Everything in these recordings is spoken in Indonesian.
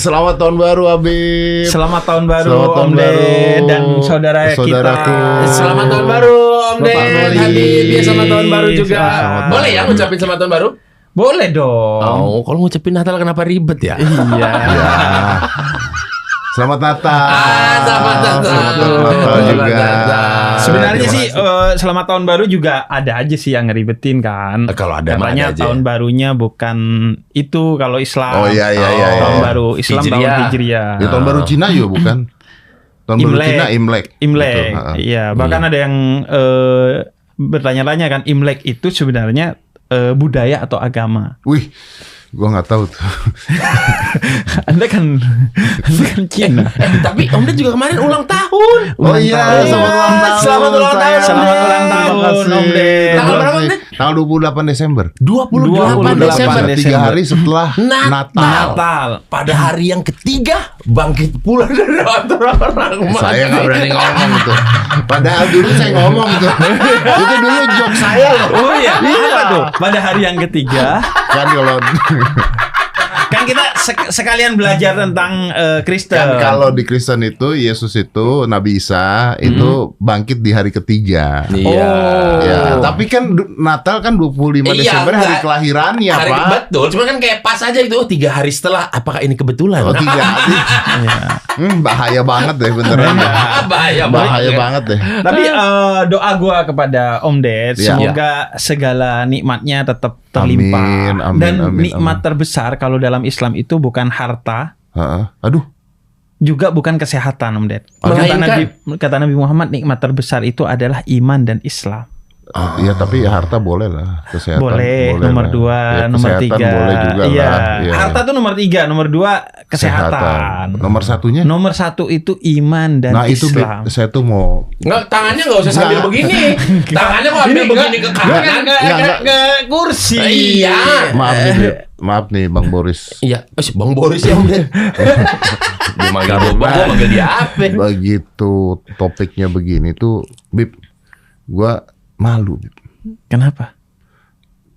Selamat tahun baru, Habib. Selamat tahun baru, Selamat tahun Om Ded baru. dan saudaraku. Selamat tahun baru, Om Ded, Habib. Ya, selamat tahun baru juga. Selamat Boleh ya ngucapin selamat tahun baru? Boleh dong. Oh, kalau ngucapin Natal kenapa ribet ya? Iya. Selamat Natal. Selamat Natal. Selamat Natal juga. Sebenarnya Terima sih kasih. selamat tahun baru juga ada aja sih yang ngeribetin kan. Kalau ada mah Katanya ada aja. tahun barunya bukan itu kalau Islam. Oh, iya. Tahun iya. baru Islam Hijriah. tahun Hijriah. Ya, tahun baru Cina juga bukan? Tahun baru Imlek. Cina Imlek. Imlek. Betul, ha-ha. Iya, bahkan ada yang bertanya-tanya kan Imlek itu sebenarnya budaya atau agama. Wih, gua nggak tahu tuh. Anda kan Cina. Tapi Om Ded juga kemarin ulang tahun. Oh iya, selamat ulang tahun. Selamat ulang tahun, sayang. Selamat ulang tahun, Terima kasih. Om Ded. Tanggal berapa, Om Ded? Tanggal 28 Desember. 28 Desember. 3 hari setelah Natal. Natal. Pada hari yang ketiga bangkit pula dari antara orang mati. Saya nggak berani ngomong itu. Padahal dulu saya ngomong itu. Itu dulu joke saya loh. Oh iya, apa tuh? Pada hari yang ketiga Kan kalau kan kita sekalian belajar tentang Kristen. kan kalau di Kristen itu Yesus itu Nabi Isa itu bangkit di hari ketiga. Iya. Ya, tapi kan Natal kan 25 Iya, Desember hari enggak. kelahirannya, Hari Pak. betul, cuma kan kayak pas aja itu 3 hari setelah. Apakah ini kebetulan? Oh, 3 hari. Bahaya banget deh beneran. Bahaya banget deh. Tapi doa gua kepada Om Ded, Iya. semoga segala nikmatnya tetap terlimpah. Amin, amin, Dan amin, nikmat amin. terbesar kalau dalam Islam itu bukan harta, Heeh. Aduh. juga bukan kesehatan, Om Ded. Melainkan- Kata Nabi Muhammad, nikmat terbesar itu adalah iman dan Islam. Iya, tapi ya harta boleh lah, kesehatan Boleh, nomor lah. 2, nomor kesehatan 3. boleh juga Iya. lah. Iya. Harta tuh nomor 3, nomor 2 kesehatan. Nomor satunya? Nomor 1 itu iman dan Nah itu Islam. saya tuh mau Nggak, tangannya nggak usah sambil Nggak. begini. Tangannya kok ambil begini ke kanan. ke kursi. Iya. maaf nih Bang Boris. Iya, Bang Boris ya Om Ded. Dia manggil gua manggil dia apa? Begitu topiknya begini tuh, Bib, gua malu, Bib. Kenapa?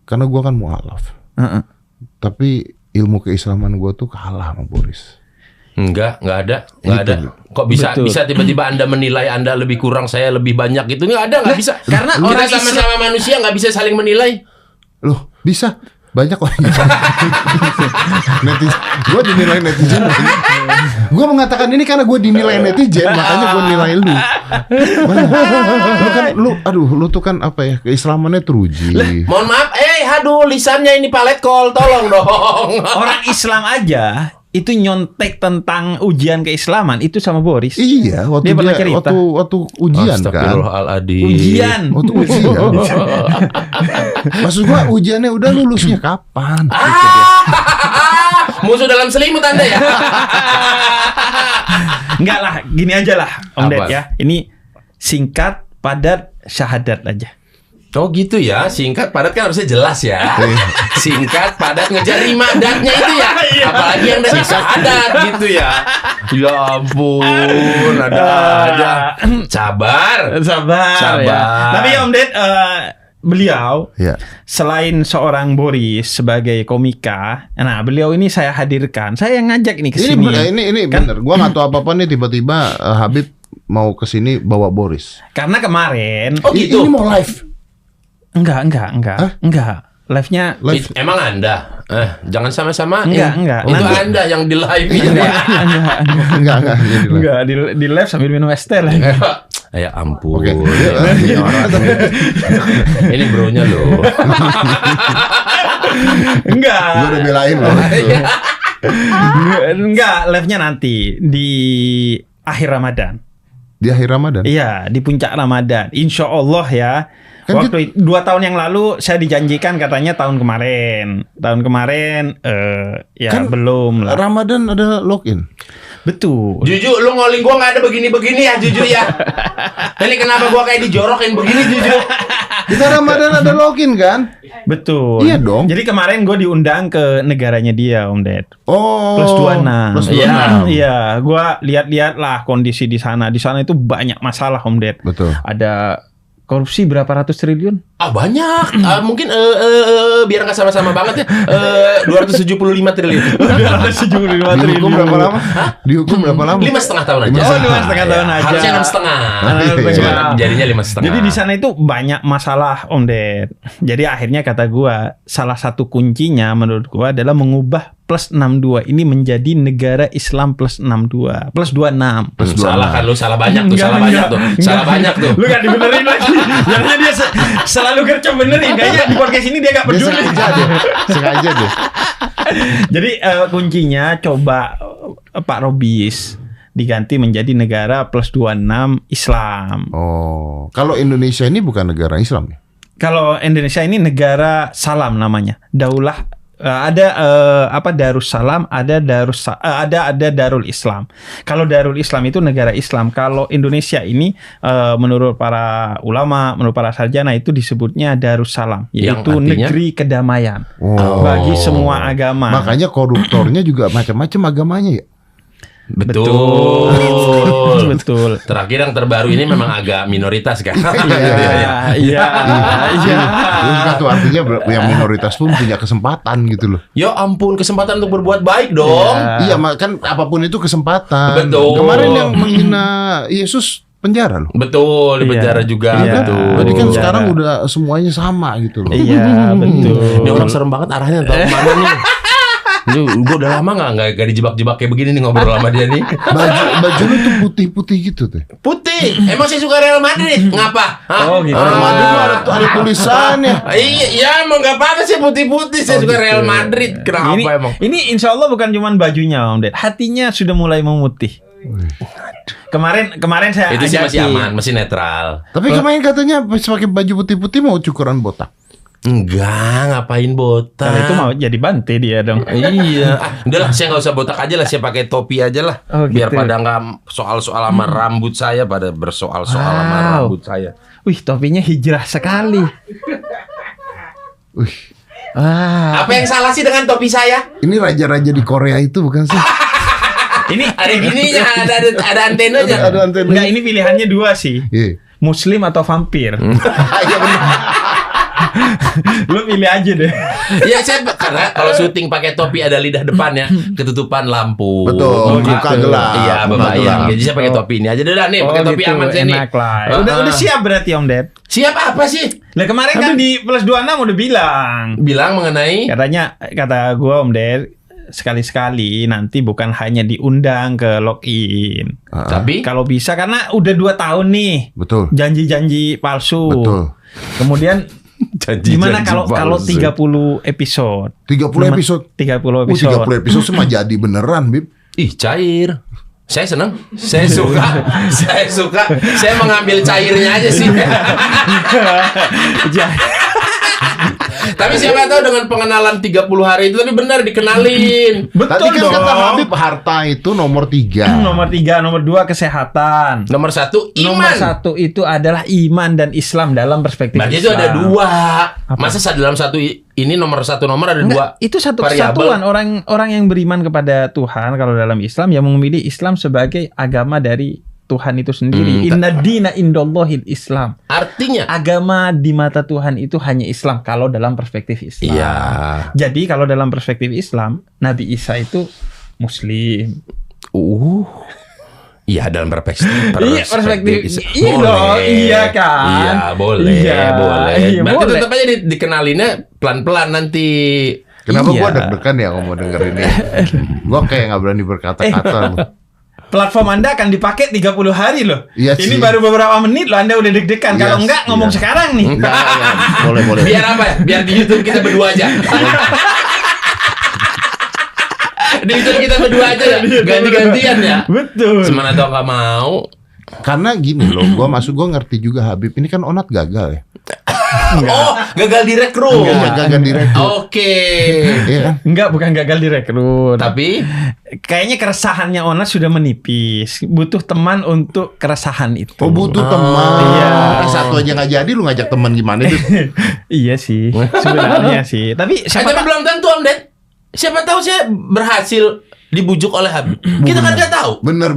Karena gua kan mualaf. Heeh. Tapi ilmu keislaman gua tuh kalah sama Boris. Nggak ada. Itu. Kok bisa Betul. bisa tiba-tiba Anda menilai Anda lebih kurang, saya lebih banyak gitu? Nggak bisa. karena kita orang sama-sama manusia nggak bisa saling menilai. Loh, bisa. Banyak orang netizen. Gue dinilai netizen. Gue mengatakan ini karena gue dinilai netizen, makanya gue nilai lu. Banyak. Lu kan, lu tuh kan apa ya, keislamannya teruji. Mohon maaf, aduh lisannya ini palet kol, tolong dong. orang Islam aja itu nyontek tentang ujian keislaman itu sama Boris. Iya, waktu Dia pernah cerita. waktu ujian kan. Astagfirullahaladzim. Ujian. Waktu ujian. Maksud gua ujiannya udah lulusnya kapan? Musuh dalam selimut Anda ya. Enggak lah, gini aja lah Om Apa? Ded ya. Ini singkat, padat, syahadat aja. Oh gitu ya, singkat padat kan harusnya jelas ya. Iya. Singkat padat ngejar imadatnya itu ya. Apalagi yang dari syahadat gitu ya. Ya ampun, ada aja. Sabar. Sabar. Ya. Tapi Om Ded, beliau Ya. selain seorang Boris sebagai komika, nah beliau ini saya hadirkan, saya yang ngajak ini ke sini. Ini Kan- bener. Gua nggak tahu apa-apa nih tiba-tiba Habib mau kesini bawa Boris. Karena kemarin, Oh gitu. Ini mau live. enggak, Hah? live-nya Live. Emang Anda? Jangan sama-sama. Enggak. Itu Nanti- Anda yang di live ini. Enggak. Jadi live. enggak di live sambil minum es teh lah. Ya ampun. Oke. Ini orang. Ini bronya loh. Enggak. Gua udah belain loh. Enggak, live-nya nanti di akhir Ramadan. Di akhir Ramadan. Iya, di puncak Ramadan. Insya Allah ya. Kan Waktu 2 tahun yang lalu saya dijanjikan katanya tahun kemarin. Tahun kemarin ya Kan belum lah. Ramadan ada login. Betul. Jujur, lu ngoling gua nggak ada begini-begini ya, jujur ya. Ini kenapa gua kayak dijorokin begini, jujur. Kita Ramadan ada login kan? Betul. Iya dong. Jadi kemarin gue diundang ke negaranya dia, Om Ded. Oh. Plus 26. Plus 26. Iya, iya. Gue lihat-lihat lah kondisi di sana. Di sana itu banyak masalah, Om Ded. Betul. Ada Korupsi berapa ratus triliun? Banyak. Mungkin biar nggak sama-sama banget ya. 275 triliun. 275 Dihukum berapa lama? Dihukum berapa lama? 5,5 tahun aja. Oh, 5,5 tahun aja. Harusnya 6,5. Cuma jadinya 5,5. Jadi di sana itu banyak masalah, Om Ded. Jadi akhirnya kata gua, salah satu kuncinya menurut gua adalah mengubah plus 62 ini menjadi negara Islam plus 62, plus 26. Salah kan lu, salah banyak tuh, salah banyak tuh. Salah banyak tuh. Lu gak dibenerin lagi. Jadinya dia selalu gercep benerin. Kayaknya di podcast ini dia gak Dia peduli. sengaja deh. Jadi kuncinya coba Pak Robis diganti menjadi negara plus 26 Islam. Oh, kalau Indonesia ini bukan negara Islam ya? Kalau Indonesia ini negara Salam namanya. Daulah ada Darussalam, ada Darul Islam. Kalau Darul Islam itu negara Islam. Kalau Indonesia ini menurut para ulama, menurut para sarjana itu disebutnya Darussalam, yaitu negeri kedamaian bagi semua agama. Makanya koruptornya juga macam-macam agamanya ya. Betul. Betul. Terakhir yang terbaru ini memang agak minoritas kan. Iya. Itu artinya yang minoritas pun punya kesempatan gitu loh. Ya ampun, kesempatan untuk berbuat baik dong. Iya, kan apapun itu kesempatan. Betul. Kemarin yang menghina Yesus penjara loh. Betul, di penjara juga. Iya. Betul. Berarti kan sekarang udah semuanya sama gitu loh. Iya, betul. Ini orang serem banget arahnya, tahu kemana nih? Gue udah lama nggak dijebak-jebak kayak begini nih ngobrol sama dia nih. Baju lu tuh putih-putih gitu tuh. Putih. Emang saya suka Real Madrid. Ngapa? Oh gitu. Real Madrid tuh ada tulisannya. Iya, emang nggak apa-apa sih putih-putih. Saya suka Real Madrid. Kenapa emang? Ini insya Allah bukan cuma bajunya, Om Ded. Hatinya sudah mulai memutih. Kemarin saya Itu sih masih ajakin. aman, masih netral. Tapi kemarin katanya pakai baju putih-putih mau cukuran botak. Enggak, ngapain botak? Kalau itu mau jadi bante dia dong. Iya. Udahlah, saya nggak usah botak aja lah, saya pakai topi aja lah. Oh, Biar gitu. pada nggak soal-soal sama rambut saya, pada bersoal-soal sama rambut saya. Wih, topinya hijrah sekali. Wih, Apa yang salah sih dengan topi saya? ini raja-raja di Korea itu bukan sih? Ini Ada gininya, ada antenanya. Ada antena. enggak, ini pilihannya dua sih. Iya. Muslim atau vampir. Iya benar. Lu pilih aja deh. Ya saya karena kalau syuting pakai topi ada lidah depannya, ketutupan lampu. Betul, Gitu. muka gelap. Iya, Muka bebayang. gelap. Jadi saya pakai topi ini aja deh nih, pakai topi gitu, aman saya nih. enak lah. Udah siap berarti Om Ded. Siap apa sih? Lah kemarin kan di plus 26 udah bilang. Bilang mengenai Kata gua Om Ded, sekali-sekali nanti bukan hanya diundang ke login. tapi Kalau bisa, karena udah 2 tahun nih Betul. janji-janji palsu. Betul. Kemudian janji gimana kalau 30 episode? 30 episode. 30 episode. 30 episode semua jadi beneran, Bib. ih cair. Saya senang, saya suka, saya suka. Saya mengambil cairnya aja sih. Tapi siapa tahu dengan pengenalan 30 hari itu tapi benar dikenalin. Tadi Betul kan dong. kata Habib harta itu nomor 3. Nomor 3, nomor 2 kesehatan. Nomor 1 Nomor iman. 1 itu adalah iman dan Islam dalam perspektif Berarti itu Islam. ada 2. Masa dalam satu ini nomor 1 nomor ada 2. Enggak, itu satu variabel. kesatuan orang yang beriman kepada Tuhan kalau dalam Islam yang memilih Islam sebagai agama dari Tuhan itu sendiri. Inna dina indallahil Islam. Artinya Agama di mata Tuhan itu hanya Islam kalau dalam perspektif Islam. iya. Jadi kalau dalam perspektif Islam, Nabi Isa itu Muslim. Iya dalam perspektif. Iya, perspektif. Iya Boleh. dong, iya kan? Iya, boleh, Iya, boleh. iya, Berarti boleh. tetap aja dikenalinnya pelan-pelan nanti. Kenapa Iya. gua deg-degan ya ngomong dengerin ini? Gua kayak nggak berani berkata-kata. loh. Platform Anda akan dipakai 30 hari loh. Iya Ini sih. baru beberapa menit loh Anda udah deg-degan. Kalau Yes, enggak ngomong iya. sekarang nih. Enggak, ya. Boleh. Biar apa ya? Biar di YouTube kita berdua aja. Di YouTube kita berdua aja ya. Ganti-gantian ya. Betul. Semana tau nggak mau. Karena gini loh, gua ngerti juga Habib ini kan Onat gagal ya. Oh, gagal direkrut. Iya, gagal direkrut. Oke. Iya kan? Enggak, bukan gagal direkrut. Tapi Kayaknya keresahannya Onas sudah menipis. Butuh teman untuk keresahan itu. Oh butuh teman. Iya. Satu aja nggak jadi, lu ngajak teman gimana itu? Iya sih, sebenarnya sih. Tapi siapa tapi tahu belum tentu Om Ded. Siapa tahu saya berhasil dibujuk oleh Habib. Kita kan nggak tahu. Bener.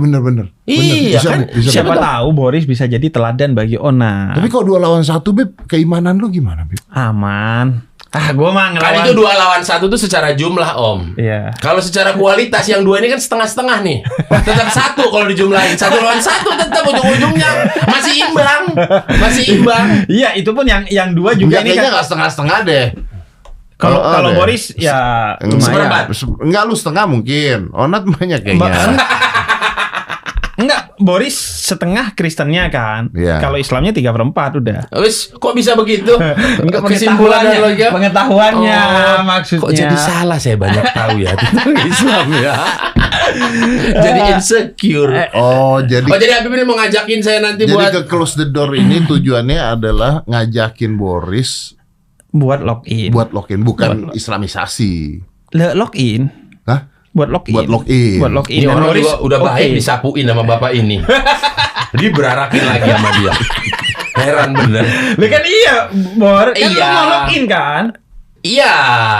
Iya kan? Siapa tahu Boris bisa jadi teladan bagi Onat. Tapi kalau 2 lawan 1, Beb, keimanan lu gimana, Beb? Aman. Gue mah Kan ngelawan. itu 2 lawan 1 tuh secara jumlah, Om. Iya. Kalau secara kualitas yang 2 ini kan setengah-setengah nih. Tetap 1 kalau dijumlahin. 1 lawan 1 tetap ujung-ujungnya masih imbang. Iya, itu pun yang 2 juga ini Kayaknya kan. nggak setengah-setengah deh. Kalau ada. Boris ya Seperempat. lumayan. Enggak, lu setengah mungkin. Onat banyak kayaknya. Enggak, Boris setengah Kristennya kan. Iya. Kalau Islamnya 3/4 udah. Wis, kok bisa begitu? Enggak Kesimpulannya lagi. pengetahuannya maksudnya. Kok jadi salah saya banyak tahu ya tentang Islam ya. Jadi insecure. Oh, jadi Habib ini mau ngajakin saya nanti jadi buat ke close the door ini tujuannya adalah ngajakin Boris buat login. buat login, bukan islamisasi. Login. Hah? Buat login. Buat login. Buat login. ini Dan orang Boris, juga udah baik oke. disapuin sama bapak ini. Dia berarakin lagi sama dia. Heran bener. Lah kan iya, Bor. Kan Iya. lu mau login kan? Iya,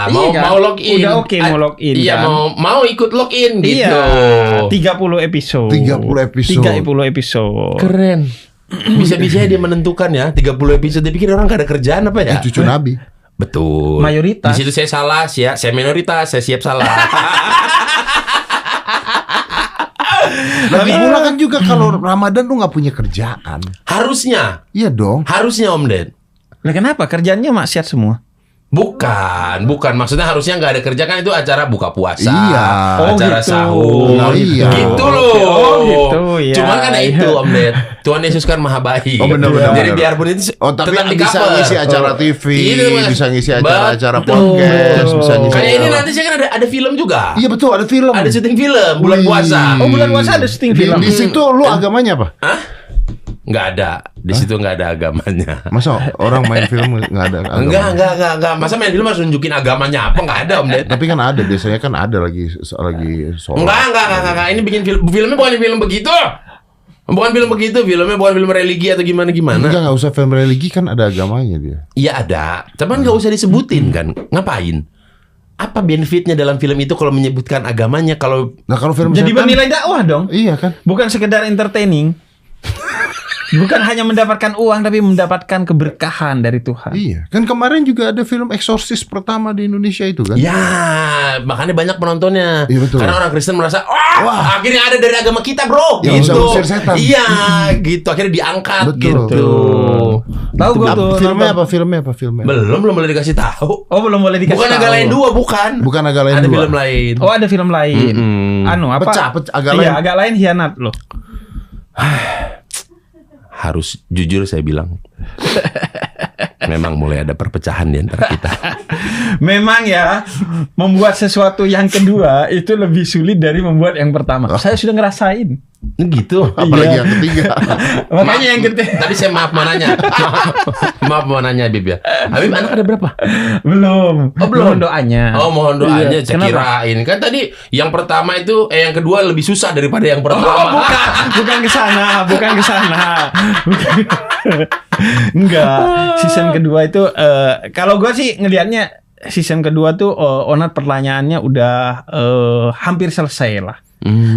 Iya kan? mau login. Udah oke, mau login Iya, kan? mau ikut login gitu. Iya. 30 episode. 30 episode. 30 episode. Keren. Bisa-bisanya dia menentukan ya 30 episode. Dia pikir orang gak ada kerjaan apa ya? Cucu Nabi. Betul. Mayoritas. Di situ saya salah, saya minoritas, saya siap salah. Lagi pula kan juga kalau Ramadan lu nggak punya kerjaan. Harusnya Iya dong. Om Ded. Lah kenapa? Kerjaannya maksiat semua. Bukan. Maksudnya harusnya nggak ada kerja kan itu acara buka puasa, Iya. Oh, acara gitu. sahur, Oh, iya. gitu loh. Oh, gitu, ya. Cuman kan Iya. itu Om Ded, Tuhan Yesus kan maha baik. Oh, benar. Jadi biarpun itu Oh, tapi tetap bisa di-cover. ngisi acara TV, Itu, Mas. bisa ngisi acara-acara Betul. podcast, bisa ngisi Kayak ini acara- nanti saya kan ada film juga. Iya betul, ada film. Ada syuting film bulan Wih. puasa. Oh, bulan puasa ada syuting film. Di situ lu agamanya apa? Hah? Nggak ada. Di situ nggak ada agamanya. Masa orang main film nggak ada agama? Enggak. Masa main film harus nunjukin agamanya apa? Nggak ada, Om Ded. Tapi kan ada, biasanya kan ada lagi sholat. Enggak. Ini bikin filmnya bukan film begitu. Bukan film begitu, filmnya bukan film religi atau gimana. Enggak usah film religi, kan ada agamanya dia. Iya ada, cuman nggak usah disebutin kan. Ngapain? Apa benefitnya dalam film itu kalau menyebutkan agamanya? Kalau Nah kalau film Jadi setan- bernilai dakwah dong. Iya kan? Bukan sekedar entertaining. Bukan hanya mendapatkan uang tapi mendapatkan keberkahan dari Tuhan. Iya, kan kemarin juga ada film eksorsis pertama di Indonesia itu kan? ya makanya banyak penontonnya. Iya, betul. Karena orang Kristen merasa, wah, akhirnya ada dari agama kita, bro. Yang bisa Gitu. usir setan. Iya, gitu. Akhirnya diangkat Betul. gitu. Tahu gue tuh. Filmnya nonton. apa? Filmnya? Belum boleh dikasih tahu. Oh, belum boleh dikasih Bukan tahu. agak lain dua, bukan. Bukan agak lain Ada dua. film lain. Oh, ada film lain. Anu apa? Pecah, agak Iya, lain. agak lain hianat loh. Harus jujur saya bilang. Memang mulai ada perpecahan di antara kita. Memang ya, membuat sesuatu yang kedua itu lebih sulit dari membuat yang pertama. Saya sudah ngerasain. Gitu. Apalagi Iya. yang ketiga. Makanya yang ketiga Tadi saya maaf mau nanya. Maaf mau nanya Habib ya. Habib anak ada berapa? belum. Oh, belum. Mohon doanya. Oh mohon doanya. Iya. Saya Kenapa? kirain kan tadi yang pertama itu yang kedua lebih susah daripada yang Oh, pertama. bukan ke sana. Enggak. Season kedua itu kalau gue sih ngelihatnya season kedua tuh Onat pertanyaannya udah hampir selesai lah.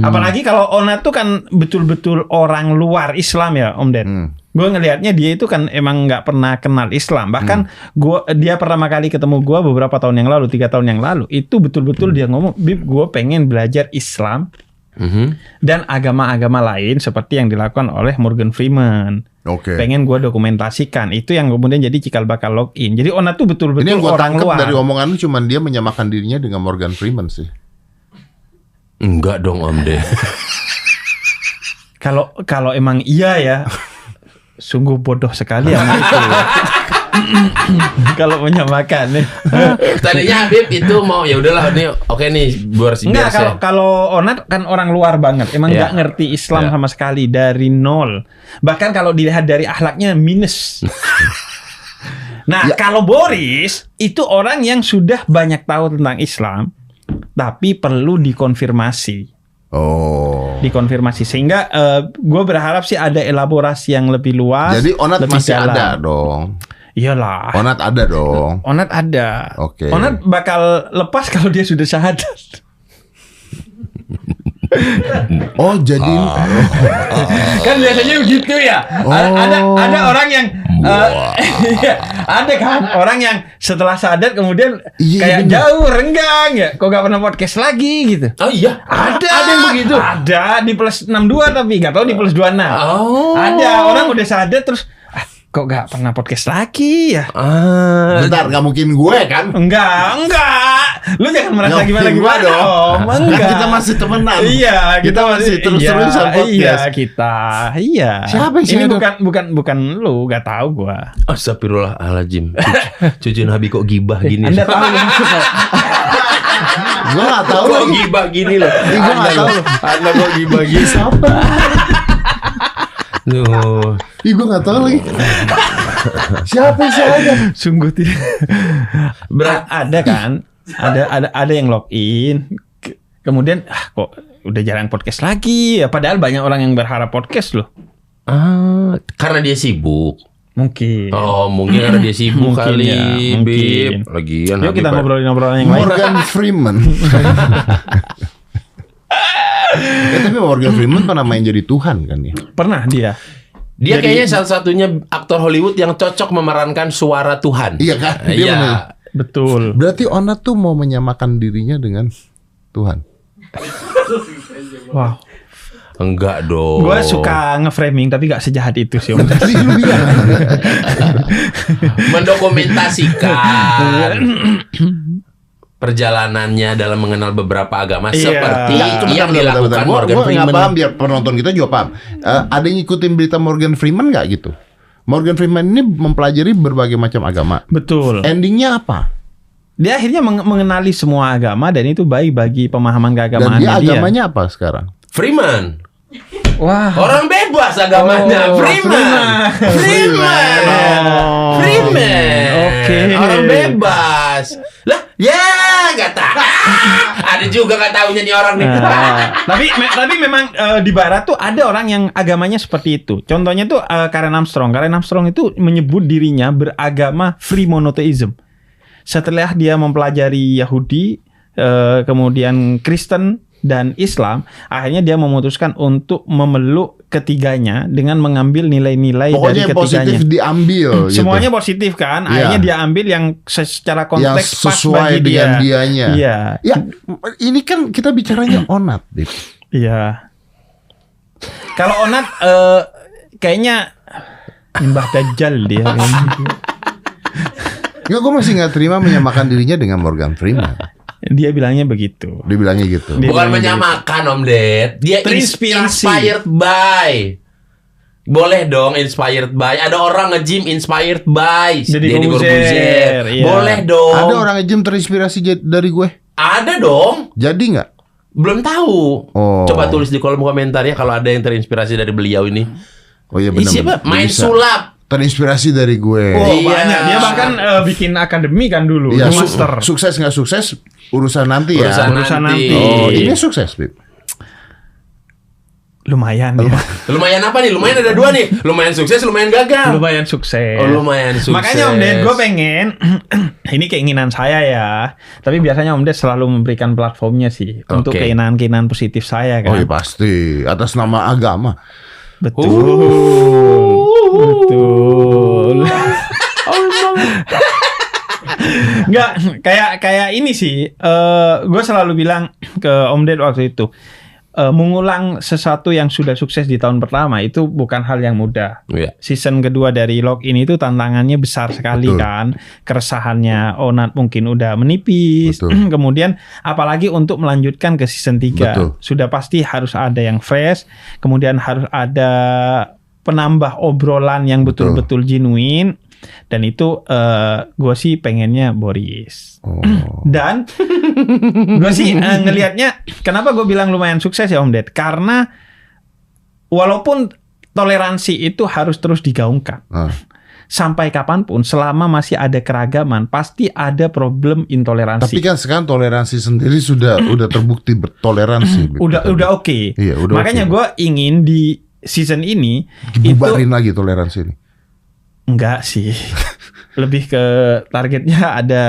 Apalagi kalau Onat tuh kan betul-betul orang luar Islam ya, Om Ded. Gue ngelihatnya dia itu kan emang nggak pernah kenal Islam. Bahkan dia pertama kali ketemu gue beberapa tahun yang lalu, 3 tahun yang lalu, itu betul-betul dia ngomong, Bib, gue pengen belajar Islam dan agama-agama lain seperti yang dilakukan oleh Morgan Freeman. Oke. Pengen gue dokumentasikan. Itu yang kemudian jadi cikal bakal login. Jadi Onat tuh betul-betul Ini yang gue orang tangkap luar. dari omongan lu, cuman dia menyamakan dirinya dengan Morgan Freeman sih. Enggak dong Om De. Kalau emang iya ya, sungguh bodoh sekali sama itu. Kalau menyamakan nih. Tadinya Habib itu mau ya udahlah nih oke nih biar Enggak, saya. kalau Onat kan orang luar banget. Emang Iya. nggak ngerti Islam Iya. sama sekali dari nol. Bahkan kalau dilihat dari akhlaknya minus. Nah, kalau Boris itu orang yang sudah banyak tahu tentang Islam, tapi perlu dikonfirmasi. Oh. Dikonfirmasi sehingga gue berharap sih ada elaborasi yang lebih luas. Jadi Onat lebih masih dalam. ada dong. Iyalah. Onat ada dong. Onat ada. Oke. Onat bakal lepas kalau dia sudah syahadat. Oh, jadi Kan biasanya begitu ya. Ada orang yang ada kan orang yang setelah sadar kemudian Iya, kayak bener. jauh renggang ya. Kok gak pernah podcast lagi gitu. Oh iya, ada yang begitu. Ada di plus 62 tapi nggak tahu di plus 26. Oh. Ada orang udah sadar terus kok gak pernah podcast lagi ya? bentar, nggak mungkin gue kan? Enggak. Lu jangan merasa Nggak gimana mungkin dong. Enggak. Kan kita masih temenan. Iya, Kita masih terus-terusan podcast. Iya, kita. Iya. Siapa yang Ini sadar? bukan lu, gak tahu gua. Astagfirullahaladzim. Cucu Nabi kok gibah gini. Anda tahu maksudnya? Gue nggak tahu Kok lagi. gibah gini loh. Gue nggak tahu. Anda kok gibah gini. Siapa? Duh. Ih, gue nggak tahu lagi. Siapa sih ada? Sungguh tidak. Ada kan? Ada yang login. Kemudian kok udah jarang podcast lagi ya, padahal banyak orang yang berharap podcast loh. Karena dia sibuk. Mungkin. Oh, mungkin karena dia sibuk Mungkin kali, ya, mungkin. Bib. Lagian Yuk kita ngobrolin yang lain. Morgan Freeman. Tapi Morgan Freeman pernah main jadi Tuhan kan ya? Pernah dia. Dia kayaknya salah-satunya aktor Hollywood yang cocok memerankan suara Tuhan. Iya kan? Dia Iya. bener. Betul. Berarti Onat tuh mau menyamakan dirinya dengan Tuhan. Wow. Enggak dong. Gue suka nge-framing tapi gak sejahat itu sih Om. Tadi lu bilang. Mendokumentasikan perjalanannya dalam mengenal beberapa agama Iya. seperti yang Bentar, dilakukan Gua Morgan nggak Freeman. paham, biar penonton kita juga paham. Ada yang ngikutin berita Morgan Freeman nggak gitu? Morgan Freeman ini mempelajari berbagai macam agama. Betul. Endingnya apa? Dia akhirnya mengenali semua agama dan itu baik bagi pemahaman Dan keagamaan dia agamanya apa sekarang? Freeman. Wah. Orang bebas agamanya. Oh, Freeman. Freeman. Oh. Freeman. Oke. Orang bebas. Lah, ya nggak tahu. Ada juga nggak tahunya nih orang nih. Tapi memang di barat tuh ada orang yang agamanya seperti itu. Contohnya tuh Karen Armstrong. Karen Armstrong itu menyebut dirinya beragama free monotheism. Setelah dia mempelajari Yahudi, kemudian Kristen dan Islam, akhirnya dia memutuskan untuk memeluk ketiganya dengan mengambil nilai-nilai dari Pokoknya yang ketiganya. positif diambil. Gitu. Semuanya positif kan, Iya. akhirnya dia ambil yang secara yang konteks pas sesuai bagi dengan dia. dianya. Iya. Ya, ini kan kita bicaranya Onat, Dip. Iya. Kalau Onat kayaknya Mbah Dajjal dia. Enggak, gue masih nggak terima menyamakan dirinya dengan Morgan Freeman. Dia bilangnya begitu. Dia bilangnya gitu. Dia Bukan bilang menyamakan Om Ded. Dia Terinspirasi. inspired by. Boleh dong inspired by. Ada orang nge-gym inspired by Deddy Deddy Corbuzier, iya. Boleh dong. Ada orang nge-gym terinspirasi dari gue. Ada dong. Jadi nggak? Belum tahu. Oh. Coba tulis di kolom komentar ya kalau ada yang terinspirasi dari beliau ini. Oh iya Ini benar. siapa? Main sulap. Terinspirasi dari gue. Oh, Iya. banyak. Dia bahkan bikin akademi kan dulu. Iya, master. sukses nggak sukses urusan nanti ya. Urusan nanti. Oh, ini sukses, Bib. Lumayan ya. Lumayan apa nih? Lumayan ada dua nih. Lumayan sukses, lumayan gagal. Lumayan sukses. Oh, lumayan sukses. Makanya Om Ded, gue pengen ini keinginan saya ya. Tapi biasanya Om Ded selalu memberikan platformnya sih untuk Oke. keinginan-keinginan positif saya Oh kan. iya pasti atas nama agama. Betul. Betul. Enggak, kayak ini sih. Gue selalu bilang ke Om Ded waktu itu, mengulang sesuatu yang sudah sukses di tahun pertama itu bukan hal yang mudah. Iya. Season kedua dari Login itu tantangannya besar sekali. Betul. Kan. Keresahannya Onat mungkin udah menipis. Betul. Kemudian apalagi untuk melanjutkan ke season 3. Betul. Sudah pasti harus ada yang fresh, kemudian harus ada penambah obrolan yang Betul. betul-betul genuine. Dan itu gue sih pengennya Boris. Oh. Dan gue sih ngelihatnya, kenapa gue bilang lumayan sukses ya Om Ded? Karena walaupun toleransi itu harus terus digaungkan. Ah. Sampai kapanpun, selama masih ada keragaman, pasti ada problem intoleransi. Tapi kan sekarang toleransi sendiri sudah terbukti bertoleransi. Bib. udah oke. Iya, udah Makanya oke. gue ingin di season ini Bubarin lagi toleransi ini. enggak sih. Lebih ke targetnya ada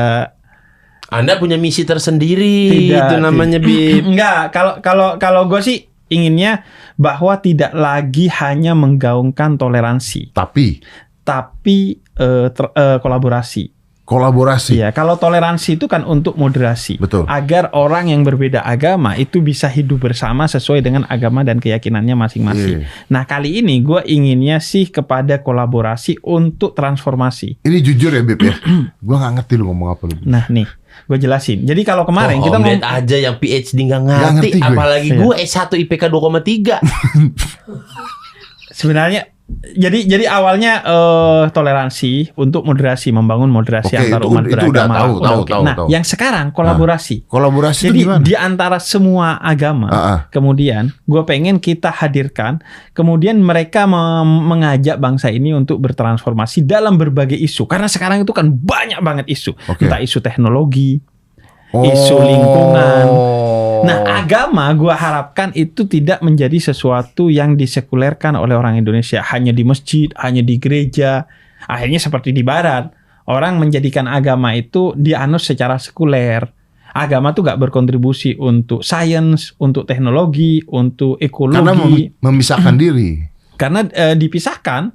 Anda punya misi tersendiri. Tidak, Itu namanya Bib. Enggak, kalau gue sih inginnya bahwa tidak lagi hanya menggaungkan toleransi, tapi kolaborasi. Iya, kalau toleransi itu kan untuk moderasi. Betul. Agar orang yang berbeda agama itu bisa hidup bersama sesuai dengan agama dan keyakinannya masing-masing. Nah, kali ini gue inginnya sih kepada kolaborasi untuk transformasi. Ini jujur ya, Bib ya. Gue nggak ngerti lu ngomong apa lu. Nah, nih, gue jelasin. Jadi kalau kemarin kita ngomong aja yang PhD nggak ngerti gue. apalagi gue S1 IPK 2,3. Sebenarnya jadi awalnya toleransi untuk moderasi, membangun moderasi antar umat beragama. Tahu. Yang sekarang kolaborasi. Kolaborasi jadi itu gimana? Di antara semua agama, kemudian gue pengen kita hadirkan, kemudian mereka mengajak bangsa ini untuk bertransformasi dalam berbagai isu. Karena sekarang itu kan banyak banget isu, entah isu teknologi, isu lingkungan. Nah, agama gua harapkan itu tidak menjadi sesuatu yang disekulerkan oleh orang Indonesia. Hanya di masjid, hanya di gereja. Akhirnya seperti di barat. Orang menjadikan agama itu dianut secara sekuler. Agama tuh gak berkontribusi untuk sains, untuk teknologi, untuk ekologi. Karena memisahkan diri. Karena dipisahkan,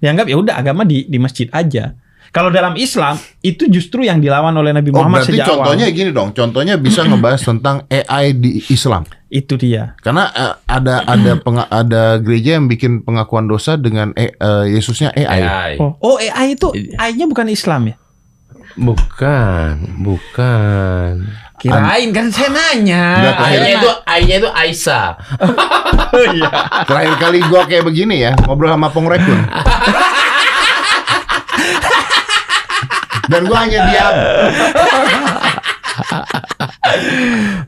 dianggap ya udah agama di masjid aja. Kalau dalam Islam itu justru yang dilawan oleh Nabi Muhammad sejak awal. Contohnya gini dong, contohnya bisa ngebahas tentang AI di Islam. Itu dia. Karena ada gereja yang bikin pengakuan dosa dengan Yesusnya AI. Oh, AI itu AI-nya bukan Islam ya? Bukan. Kirain kan saya nanya. AI-nya itu Aisyah. Iya. Terakhir kali gua kayak begini ya, ngobrol sama Pongrekun. Dan gue hanya diam.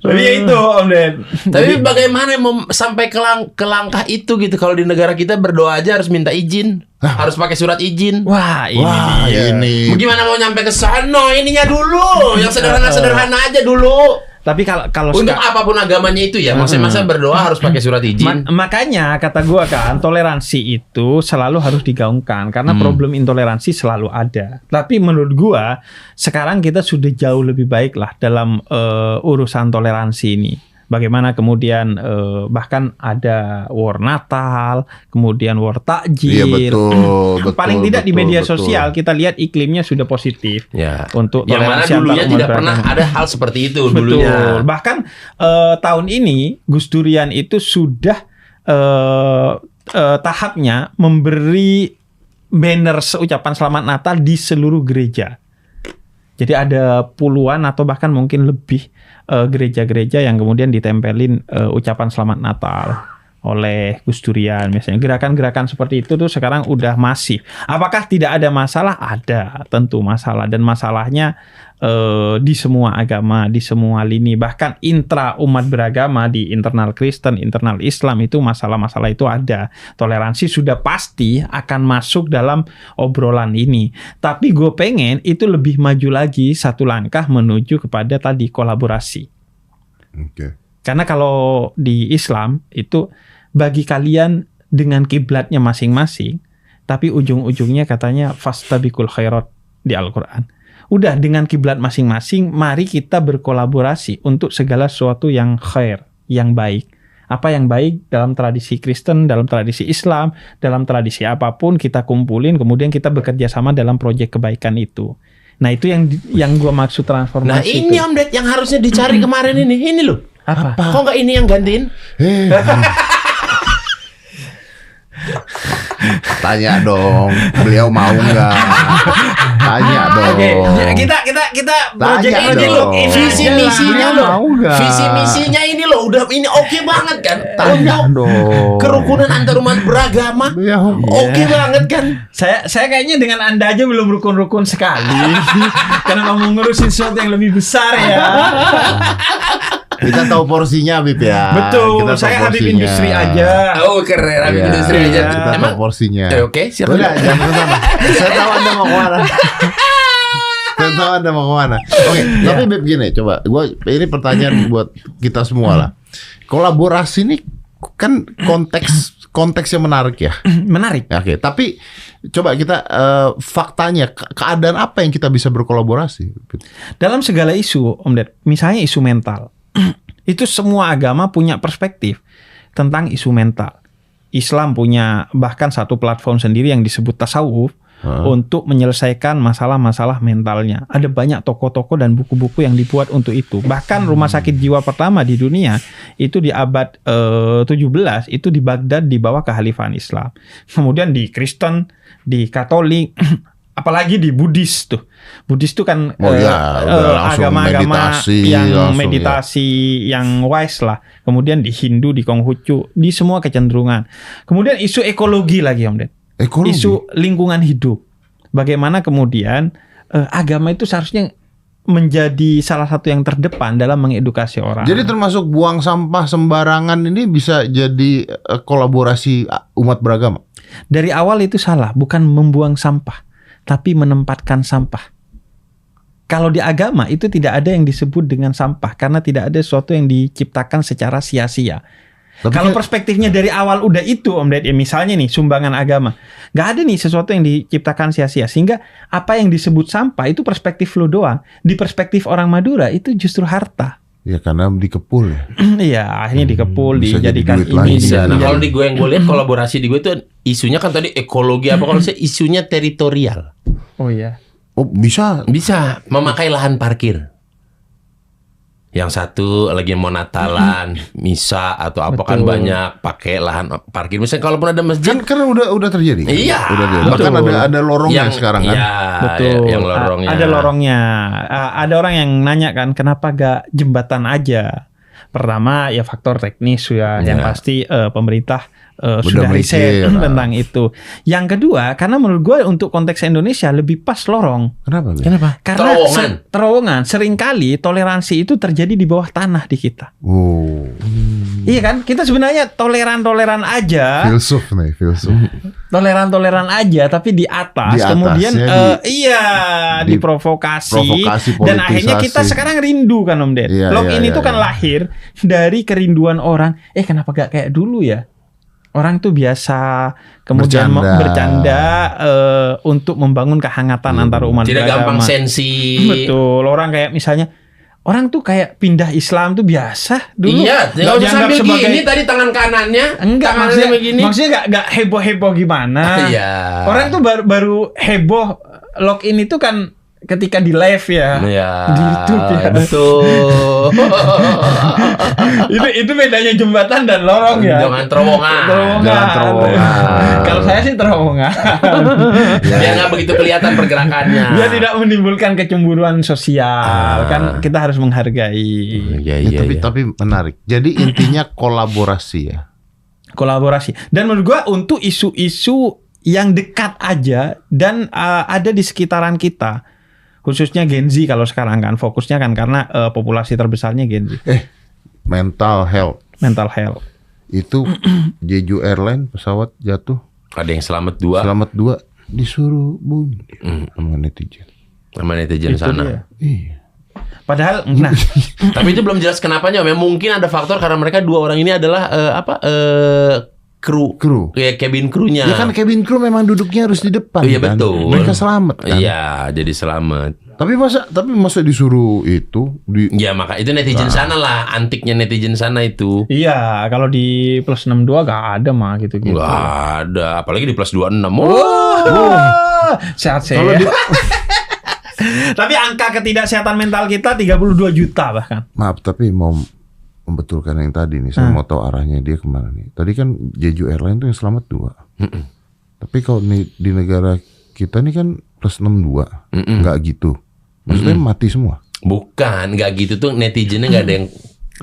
Tapi ya itu Om Ded. Tapi bagaimana mau sampai ke langkah itu gitu? Kalau di negara kita berdoa aja harus minta izin, harus pakai surat izin. Wah, ini. Gimana mau nyampe ke sana? Ininya dulu, yang sederhana aja dulu. Tapi kalau untuk apapun agamanya itu ya, masa berdoa harus pakai surat izin. Makanya kata gua kan, toleransi itu selalu harus digaungkan karena problem intoleransi selalu ada. Tapi menurut gua sekarang kita sudah jauh lebih baik lah dalam urusan toleransi ini. Bagaimana kemudian bahkan ada war Natal, kemudian war takjil. Iya, betul. Paling tidak di media sosial kita lihat iklimnya sudah positif. Ya. Untuk yang mana dulunya tidak pernah ada hal seperti itu dulunya. Bahkan tahun ini Gus Durian itu sudah tahapnya memberi banner ucapan selamat Natal di seluruh gereja. Jadi ada puluhan atau bahkan mungkin lebih gereja-gereja yang kemudian ditempelin ucapan selamat Natal oleh Gus Durian misalnya. Gerakan-gerakan seperti itu tuh sekarang udah masif. Apakah tidak ada masalah? Ada, tentu masalah. Dan masalahnya di semua agama, di semua lini. Bahkan intra umat beragama di internal Kristen, internal Islam itu masalah-masalah itu ada. Toleransi sudah pasti akan masuk dalam obrolan ini. Tapi gue pengen itu lebih maju lagi satu langkah menuju kepada tadi kolaborasi. Karena kalau di Islam itu bagi kalian dengan kiblatnya masing-masing, tapi ujung-ujungnya katanya fastabiqul khairat di Al-Quran. Udah dengan kiblat masing-masing, mari kita berkolaborasi untuk segala sesuatu yang khair, yang baik. Apa yang baik dalam tradisi Kristen, dalam tradisi Islam, dalam tradisi apapun kita kumpulin, kemudian kita bekerja sama dalam proyek kebaikan itu. Nah itu yang gua maksud transformasi. Nah ini Om Ded yang harusnya dicari kemarin ini loh. Apa? Kok nggak ini yang gantiin? Tanya dong, beliau mau nggak? Tanya dong. Oke, kita proyek dong. Visi misinya loh. Mau nggak? Visi misinya ini loh, udah ini oke banget kan? Tanya dong. Kerukunan antar umat beragama. Oke banget kan? Saya kayaknya dengan Anda aja belum rukun-rukun sekali. Karena mau ngurusin sesuatu yang lebih besar ya. Kita tahu porsinya, Habib ya. Betul. Saya Habib industri aja. Oh keren, Habib industri aja. Kita tahu porsinya. Oke, silakan. Udah, jangan kesana. Saya tahu Anda mau kemana. Oke, tapi Beb gini, coba. Ini pertanyaan buat kita semua lah. Kolaborasi ini kan konteksnya menarik ya. Menarik. Ya, oke, tapi coba kita faktanya keadaan apa yang kita bisa berkolaborasi? Dalam segala isu, Om Ded, misalnya isu mental, itu semua agama punya perspektif tentang isu mental. Islam punya bahkan satu platform sendiri yang disebut tasawuf untuk menyelesaikan masalah-masalah mentalnya. Ada banyak tokoh-tokoh dan buku-buku yang dibuat untuk itu. Bahkan rumah sakit jiwa pertama di dunia itu di abad 17 itu di Baghdad di bawah kekhalifahan Islam. Kemudian di Kristen, di Katolik, apalagi di Buddhis tuh. Buddhis tuh kan agama-agama yang meditasi yang wise lah. Kemudian di Hindu, di Konghucu, di semua kecenderungan. Kemudian isu ekologi lagi, Om Ded. Isu lingkungan hidup. Bagaimana kemudian agama itu seharusnya menjadi salah satu yang terdepan dalam mengedukasi orang. Jadi termasuk buang sampah sembarangan ini bisa jadi kolaborasi umat beragama. Dari awal itu salah, bukan membuang sampah, tapi menempatkan sampah. Kalau di agama itu tidak ada yang disebut dengan sampah karena tidak ada sesuatu yang diciptakan secara sia-sia. Kalau perspektifnya dari awal udah itu, Om Ded, ya misalnya nih sumbangan agama, nggak ada nih sesuatu yang diciptakan sia-sia, sehingga apa yang disebut sampah itu perspektif lo doang. Di perspektif orang Madura itu justru harta. Ya karena dikepul ya. Iya, akhirnya dikepul, dijadikan ini. Nah, kalau di gue yang gue lihat kolaborasi di gue itu isunya kan tadi ekologi apa, kalau saya isunya teritorial. Oh iya. Oh bisa memakai lahan parkir. Yang satu lagi mau Natalan, misa atau apa. Betul. Kan banyak pakai lahan parkir. Misalnya kalaupun ada masjid kan udah terjadi. Iya. Bahkan ada lorongnya sekarang kan. Iya, betul. Yang lorongnya. Ada lorongnya. Ada orang yang nanya kan, kenapa gak jembatan aja? Pertama ya faktor teknis ya, yang pasti pemerintah sudah riset tentang itu. Yang kedua, karena menurut gue untuk konteks Indonesia lebih pas lorong. Kenapa? Karena terowongan. Seringkali toleransi itu terjadi di bawah tanah di kita. Iya kan? Kita sebenarnya toleran aja. Filsuf. Toleran aja, tapi di atas kemudian diprovokasi dan akhirnya kita sekarang rindu kan, Om Ded. Login itu kan lahir dari kerinduan orang. Kenapa gak kayak dulu ya? Orang tuh biasa kemudian bercanda untuk membangun kehangatan antar umat beragama. Tidak gampang sensi. Betul. Orang kayak misalnya orang tuh kayak pindah Islam tuh biasa dulu. Iya, nggak usah sambil gini tadi tangan kanannya. Enggak, maksudnya nggak heboh heboh gimana. Orang tuh baru heboh login itu kan ketika di live ya. Di YouTube ya. Betul. itu bedanya jembatan dan lorong ya. Jangan terowongan. Kalau saya sih terowongan. Biar nggak begitu kelihatan pergerakannya. Biar tidak menimbulkan kecemburuan sosial. Kan kita harus menghargai. Tapi menarik. Jadi intinya kolaborasi ya. Kolaborasi. Dan menurut gua untuk isu-isu yang dekat aja dan ada di sekitaran kita. Khususnya Gen Z kalau sekarang kan fokusnya kan karena populasi terbesarnya Gen Z. Mental health. Itu Jeju Airline pesawat jatuh. Ada yang selamat 2. Disuruh bunuh sama netizen sana. Iya. Padahal tapi itu belum jelas kenapanya. Mungkin ada faktor karena mereka 2 orang ini adalah kru. Ya cabin krunya. Ya kan cabin kru memang duduknya harus di depan. Iya kan? Betul. Mereka selamat kan. Iya, jadi selamat. Tapi masa disuruh itu Ya maka itu netizen sana lah, antiknya netizen sana itu. Iya, kalau di plus 62 gak ada mah gitu-gitu. Gak ada, apalagi di plus 26. Sehat-sehat. Tapi angka ketidaksehatan mental kita 32 juta bahkan. Maaf, tapi mau membetulkan yang tadi nih, saya mau tahu arahnya dia kemana nih. Tadi kan Jeju Airline tuh yang selamat 2. Tapi kalau di negara kita nih kan plus 62, nggak gitu. Maksudnya mati semua? Bukan, nggak gitu tuh netizennya nggak ada yang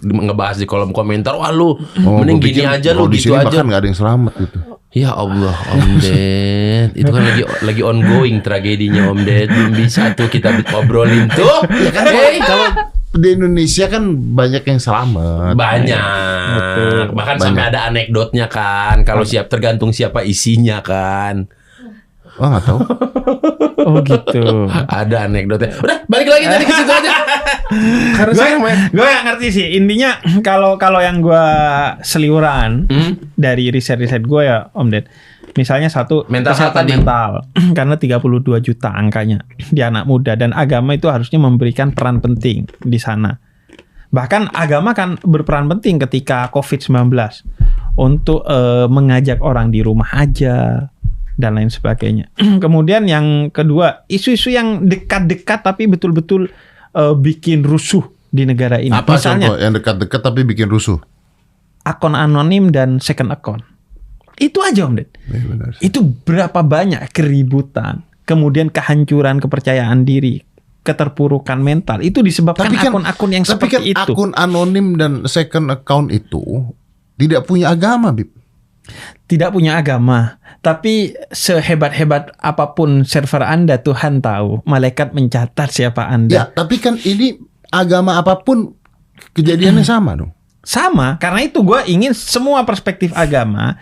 ngebahas di kolom komentar. Wah lu, mending gini aja lu gitu aja. Bahkan nggak ada yang selamat gitu. Ya Allah, Om Ded, itu kan lagi ongoing tragedinya Om Ded, belum bisa tuh kita obrolin tuh. Ya kan, kalau di Indonesia kan banyak yang selamat. Banyak. Bahkan sampai ada anekdotnya kan. Kalau tergantung siapa isinya kan. Oh, nggak tahu. Oh gitu. Ada anekdotnya. Udah, balik lagi tadi ke situ aja. Karena Gue gak ngerti sih. Intinya kalau yang gue seliuran dari riset-riset gue ya Om Ded. Misalnya satu Mental health kesehatan tadi. mental. Karena 32 juta angkanya di anak muda. Dan agama itu harusnya memberikan peran penting di sana. Bahkan agama kan berperan penting ketika COVID-19. Untuk mengajak orang di rumah aja. Dan lain sebagainya. Kemudian yang kedua, isu-isu yang dekat-dekat tapi betul-betul bikin rusuh di negara ini. Apa Misalnya, contoh yang dekat-dekat tapi bikin rusuh? akun anonim dan second account. Itu aja Om Ded. Ya, benar sih. Itu berapa banyak keributan, kemudian kehancuran kepercayaan diri, keterpurukan mental. Itu disebabkan akun-akun yang tapi seperti itu. akun anonim dan second account itu tidak punya agama, Bib. Tidak punya agama, tapi sehebat-hebat apapun server Anda, Tuhan tahu. Malaikat mencatat siapa Anda. Ya, tapi kan ini agama apapun kejadiannya sama dong. Sama, karena itu gue ingin semua perspektif agama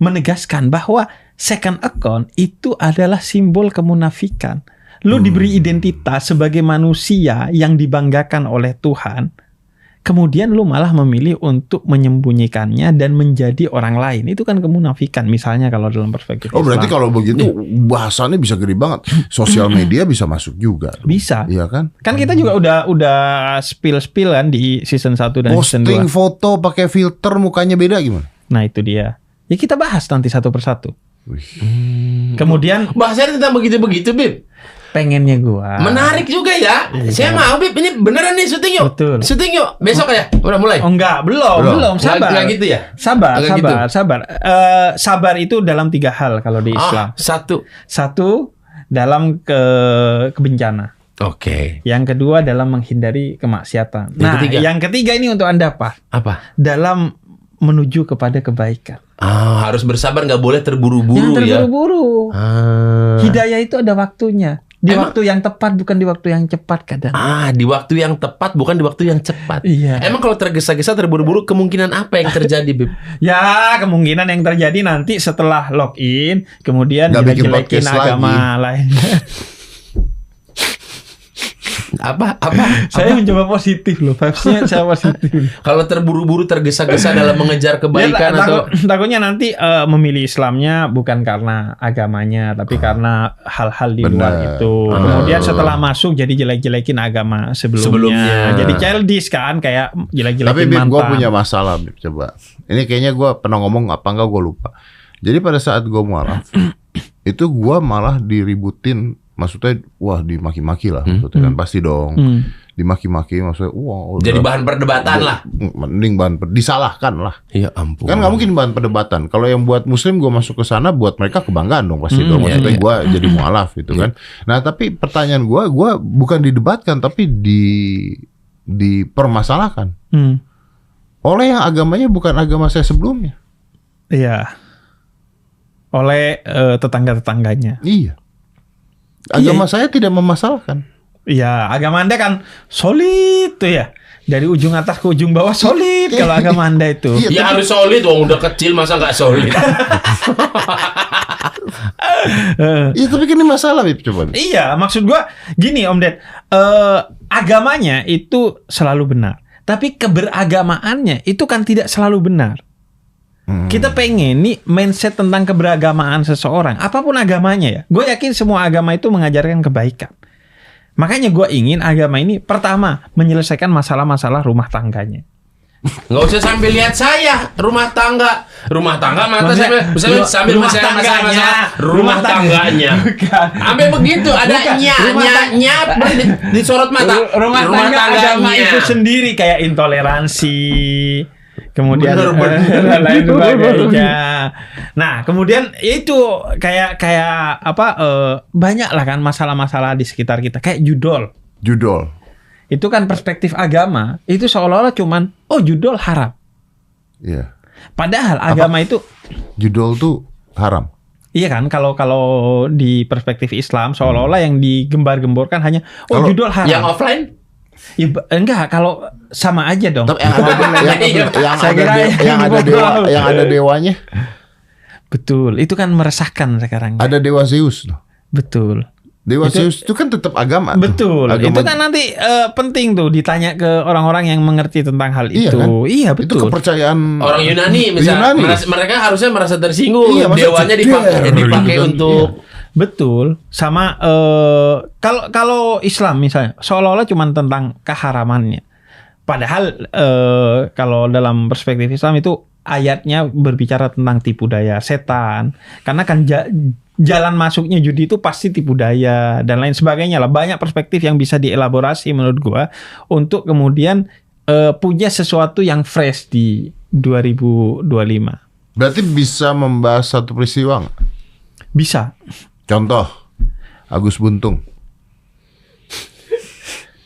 menegaskan bahwa second account itu adalah simbol kemunafikan. Lu diberi identitas sebagai manusia yang dibanggakan oleh Tuhan. Kemudian lu malah memilih untuk menyembunyikannya dan menjadi orang lain. Itu kan kemunafikan misalnya kalau dalam perspektif Oh, berarti Islam. kalau begitu bahasannya bisa gede banget. Sosial media bisa masuk juga. Bisa. Iya kan? Kan kita juga udah spill kan di season 1 dan season 2. Posting foto pakai filter mukanya beda gimana? Nah, itu dia. Ya kita bahas nanti satu persatu. Wih. Kemudian bahasanya tentang begitu-begitu, Bib. pengennya gua. Menarik juga ya. Iya. Saya mau, Bib. Ini beneran nih syuting yuk. Betul. Syuting yuk. Besok ya. Udah mulai. Oh enggak, belum, sabar. Nggak gitu ya? Sabar. Nggak gitu. Sabar itu dalam 3 hal kalau di Islam. Satu, dalam kebencana. Oke. Yang kedua dalam menghindari kemaksiatan. Yang ketiga? Yang ketiga ini untuk Anda Apa? dalam menuju kepada kebaikan. Harus bersabar, nggak boleh terburu-buru Jangan ya. terburu-buru. Hidayah itu ada waktunya. Di Emang? waktu yang tepat, bukan di waktu yang cepat kadang. Di waktu yang tepat, bukan di waktu yang cepat. Iya. Emang kalau tergesa-gesa terburu-buru, kemungkinan apa yang terjadi, Bib? Ya, kemungkinan yang terjadi nanti setelah login, kemudian Nggak bikin jelek-jelekin podcast agama lain. Apa? Saya mencoba positif loh, vibes-nya saya positif. Kalau terburu-buru, tergesa-gesa dalam mengejar kebaikan Ya, atau takutnya nanti memilih Islamnya bukan karena agamanya, tapi karena hal-hal di luar Benar. itu. Kemudian setelah masuk jadi jelek-jelekin agama sebelumnya. Jadi childish kan, kayak Tapi jelek-jelekin Bib, gue mantan. punya masalah, Bib. Coba. Ini kayaknya gue pernah ngomong apa enggak gue lupa. Jadi pada saat gue mualaf, itu gue malah diributin. Maksudnya, wah dimaki-maki lah. Maksudnya kan pasti dong. Dimaki-maki maksudnya, wah. Udah, jadi bahan perdebatan lah. Mending disalahkan lah. Ya ampun. Kan nggak mungkin bahan perdebatan. Kalau yang buat Muslim gue masuk ke sana, buat mereka kebanggaan dong pasti dong. Maksudnya gue jadi mualaf gitu kan. Nah tapi pertanyaan gue bukan didebatkan tapi dipermasalahkan oleh yang agamanya bukan agama saya sebelumnya. Iya. Oleh tetangga-tetangganya. Iya. Agama saya tidak memasalahkan. Iya, agama Anda kan solid tuh ya. Dari ujung atas ke ujung bawah solid kalau agama Anda itu. Iya, Ya harus solid, wong udah kecil masa nggak solid. Iya tapi kan ini masalah, Bib, coba. Iya, maksud gua gini Om Ded, agamanya itu selalu benar, tapi keberagamaannya itu kan tidak selalu benar. Kita pengen nih mindset tentang keberagamaan seseorang, apapun agamanya ya. Gue yakin semua agama itu mengajarkan kebaikan. Makanya gue ingin agama ini pertama menyelesaikan masalah-masalah rumah tangganya. Nggak usah sambil lihat saya rumah tangga mata Maksudnya, sambil rumah menyelesaikan tangganya. masalah rumah tangganya. Bukan. Sampai begitu ada Bukan. nya disorot mata. Rumah tangga agama itu sendiri kayak intoleransi, kemudian Bener. lain sebagainya. Nah, kemudian itu kayak apa banyak lah kan masalah-masalah di sekitar kita kayak judol. Itu kan perspektif agama itu seolah-olah cuman judol haram. Iya. Padahal agama itu Judol tuh haram. iya kan kalau di perspektif Islam seolah-olah yang digembar-gemborkan hanya judol haram. Yang offline? Ya, enggak, kalau sama aja dong. Tapi yang ada Saya kira yang ada dewanya. Betul. Itu kan meresahkan sekarang. Ada Dewa Zeus loh. Betul. Dewa Zeus itu kan tetap agama. Betul. Agama. Itu kan nanti penting tuh ditanya ke orang-orang yang mengerti tentang hal Iya itu. kan? Iya, Itu betul. kepercayaan Orang Yunani misalnya, mereka harusnya merasa tersinggung. Iya, masa Dewanya dipakai Iya. untuk Betul. Sama kalau Islam misalnya seolah-olah cuma tentang keharamannya. Padahal kalau dalam perspektif Islam itu ayatnya berbicara tentang tipu daya setan. Karena kan jalan masuknya judi itu pasti tipu daya dan lain sebagainya lah. Banyak perspektif yang bisa dielaborasi menurut gua untuk kemudian punya sesuatu yang fresh di 2025. Berarti bisa membahas satu peristiwa nggak? Bisa. Contoh Agus Buntung.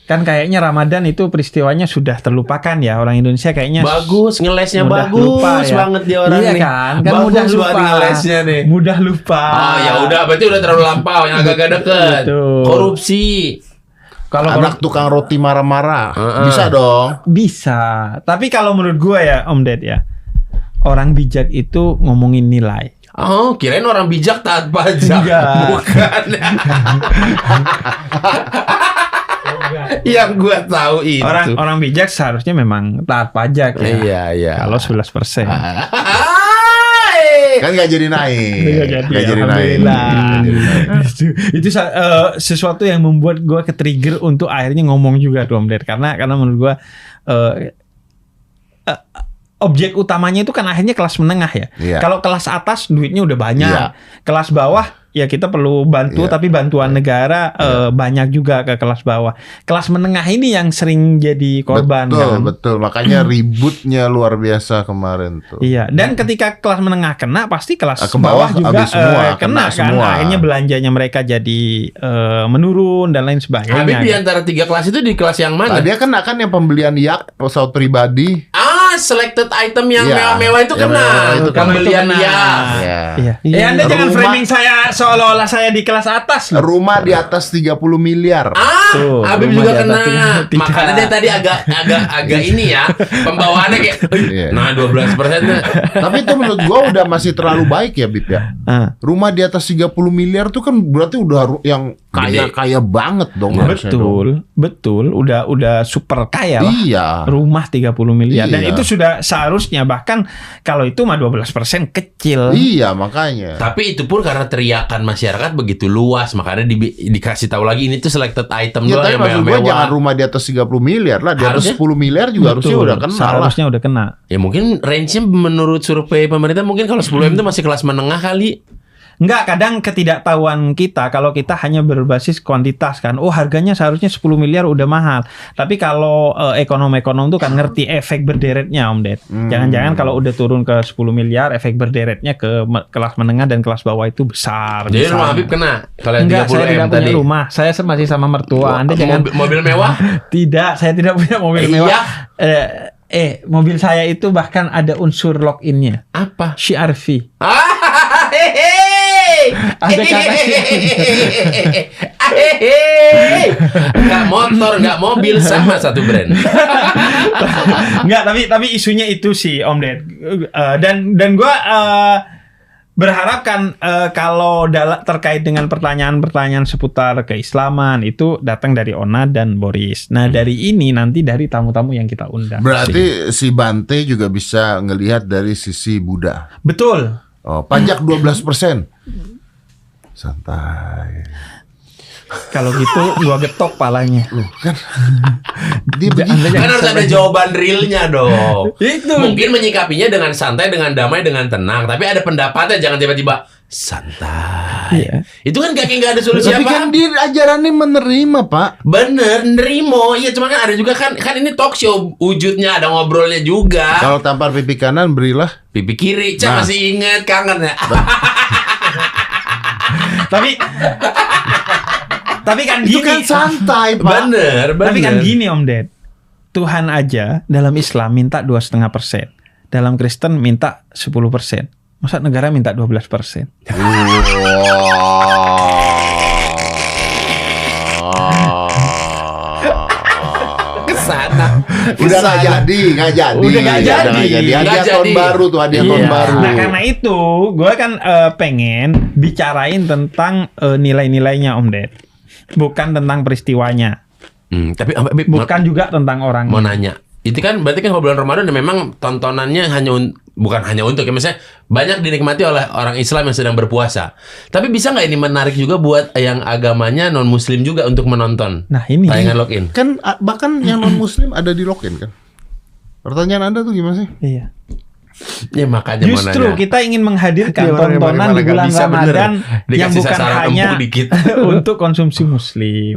Kan kayaknya Ramadan itu peristiwanya sudah terlupakan ya, orang Indonesia kayaknya bagus, ngelesnya mudah bagus lupa ya. banget dia orang Iya nih. kan Bagus mudah lupa. banget ngelesnya nih. Mudah lupa. Oh ya udah, berarti udah terlalu lampau yang agak-agak deket. Betul. Korupsi. Kalau Anak tukang roti marah-marah. Bisa dong. bisa. Tapi kalau menurut gua ya Om Ded ya, orang bijak itu ngomongin nilai. Oh, kirain orang bijak taat pajak. Enggak. Bukan. Yang gua tahu itu. Orang bijak seharusnya memang taat pajak ya. Iya, iya. Kalau 11%. Kan nggak jadi naik. Nggak jadi naik. Alhamdulillah. Itu sesuatu yang membuat gue ke-trigger untuk akhirnya ngomong juga tuh Om Ded. Karena menurut gue objek utamanya itu kan akhirnya kelas menengah ya. Iya. Kalau kelas atas duitnya udah banyak. Iya. Kelas bawah ya kita perlu bantu, Iya. tapi bantuan negara banyak juga ke kelas bawah. Kelas menengah ini yang sering jadi korban. Betul, kan? betul. Makanya ributnya luar biasa kemarin tuh. Iya, dan ketika kelas menengah kena, pasti kelas Ke bawah bawah juga habis semua, kena kan. semua. Akhirnya belanjanya mereka jadi menurun dan lain sebagainya. Habib di antara 3 kelas itu di kelas yang mana? Dia kena kan yang pembelian yak pesawat pribadi. Selected item yang Iya. mewah-mewah itu Yang kena. mewah itu kena. Pembelian Itu kena. yak. Ya. Iya. Anda jangan Rumah- framing saya seolah-olah saya di kelas atas loh. Rumah di atas 30 miliar. Tuh, Habib rumah juga di atas kena. tidak. Makanya dia tadi agak ini ya, pembawaannya kayak Iya. nah 12%. Tapi itu menurut gua udah masih terlalu baik ya, Bib ya. Rumah di atas 30 miliar tuh kan berarti udah yang kaya banget dong. harusnya dong. Betul. Udah super kaya lah. Iya. Rumah 30 miliar dan Iya. itu sudah seharusnya, bahkan kalau itu mah 12% kecil. Iya, makanya. Tapi itu pun karena teriakan masyarakat begitu luas, makanya dikasih tahu lagi ini tuh selected item Ya, doang tapi yang maksud gua mewah-mewah. jangan rumah di atas 30 miliar lah, di atas Harusnya? 10 miliar juga harusnya udah kena lah. Seharusnya udah kena. Ya mungkin range-nya menurut survei pemerintah mungkin kalau 10M itu masih kelas menengah kali. Enggak, kadang ketidaktahuan kita kalau kita hanya berbasis kuantitas kan. Oh, harganya seharusnya 10 miliar udah mahal. Tapi kalau ekonom-ekonom tuh kan ngerti efek berderetnya Om Ded. Jangan-jangan kalau udah turun ke 10 miliar efek berderetnya ke kelas menengah dan kelas bawah itu besar. Jadi besar. rumah Habib kena. Kalau yang Enggak, saya 30M tidak tadi. punya rumah. Saya masih sama mertua. Anda jangan mobil mewah? Tidak, saya tidak punya mobil Iya. mewah. Mobil saya itu bahkan ada unsur lock-in-nya. Apa? CR-V. Ada kata Nggak motor, nggak mobil, sama satu brand. Enggak, tapi isunya itu sih Om Ded. Dan gue berharap kan kalau terkait dengan pertanyaan-pertanyaan seputar keislaman itu datang dari Ona dan Boris. Nah dari ini nanti dari tamu-tamu yang kita undang. Berarti si Bante juga bisa ngelihat dari sisi Buddha. Betul. Oh, pajak 12%. Santai. Kalau gitu gua getok palanya. Dia begini. Kan harus ada jawaban realnya dong. Itu. Mungkin menyikapinya dengan santai, dengan damai, dengan tenang. Tapi ada pendapatnya, jangan tiba-tiba santai. Iya. Itu kan nggak ada solusi Tapi kan apa. dia ajarannya menerima, Pak. Bener, nerimo. Iya, cuma kan ada juga kan ini talk show wujudnya, ada ngobrolnya juga. Kalau tampar pipi kanan berilah. Pipi kiri, Cak Nah. masih inget, kangen ya. Tapi kan Itu gini. kan santai, Pak. Bener. Tapi kan gini Om Ded. Tuhan aja dalam Islam minta 2,5%. Dalam Kristen minta 10%. Masa negara minta 12%? Kesana. Udah nggak jadi. Udah nggak jadi. Hadiah tahun baru tuh, hadiah tahun baru. Nah karena itu, gue kan pengen bicarain tentang nilai-nilainya Om Ded, bukan tentang peristiwanya. Tapi bukan juga tentang orangnya. Mau nanya, itu kan berarti kan kalau bulan Ramadan memang tontonannya bukan hanya untuk ya, misalnya banyak dinikmati oleh orang Islam yang sedang berpuasa. Tapi bisa nggak ini menarik juga buat yang agamanya non Muslim juga untuk menonton? Nah ini tayangan Login. Kan bahkan yang non Muslim ada di Login kan. Pertanyaan Anda tuh gimana sih? Iya. Ya makanya justru mau nanya. kita ingin menghadirkan tontonan di bulan Ramadan yang bukan hanya untuk konsumsi Muslim,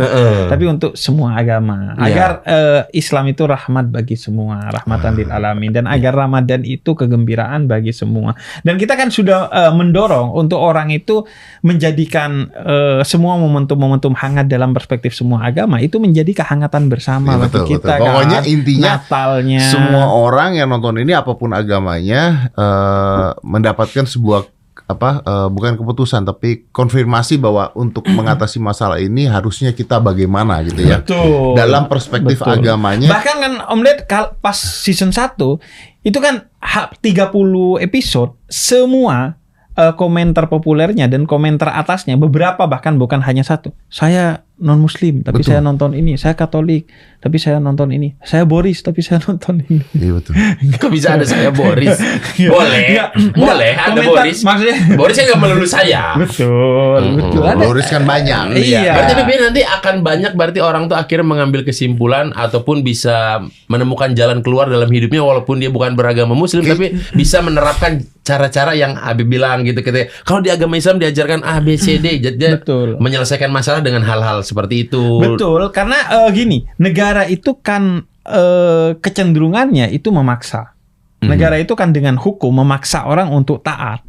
tapi untuk semua agama. Agar Islam itu rahmat bagi semua, rahmatan lil alamin, dan agar Ramadan itu kegembiraan bagi semua. Dan kita kan sudah mendorong untuk orang itu menjadikan semua momentum-momentum hangat dalam perspektif semua agama itu menjadi kehangatan bersama bagi kita. Pokoknya intinya Natalnya, semua orang yang nonton ini apapun agamanya mendapatkan sebuah bukan keputusan tapi konfirmasi bahwa untuk mengatasi masalah ini harusnya kita bagaimana gitu ya. Betul. Dalam perspektif agamanya. Bahkan kan Om Ded pas season 1 itu kan 30 episode semua komentar populernya dan komentar atasnya beberapa bahkan bukan hanya satu. Saya non Muslim tapi saya nonton ini, saya Katolik tapi saya nonton ini, saya Boris tapi saya nonton ini. Iya betul. Kok bisa ada saya Boris? Boleh ada Boris. Maksudnya Boris kan nggak melulu saya. Betul. Ada. Boris kan banyak. Iya. Berarti Bibi nanti akan banyak berarti orang tuh akhirnya mengambil kesimpulan ataupun bisa menemukan jalan keluar dalam hidupnya walaupun dia bukan beragama Muslim tapi bisa menerapkan cara-cara yang Habib bilang gitu. Kalau di agama Islam diajarkan A B C D, jadi menyelesaikan masalah dengan hal-hal seperti itu. Betul, karena gini, negara itu kan kecenderungannya itu memaksa. Negara itu kan dengan hukum memaksa orang untuk taat.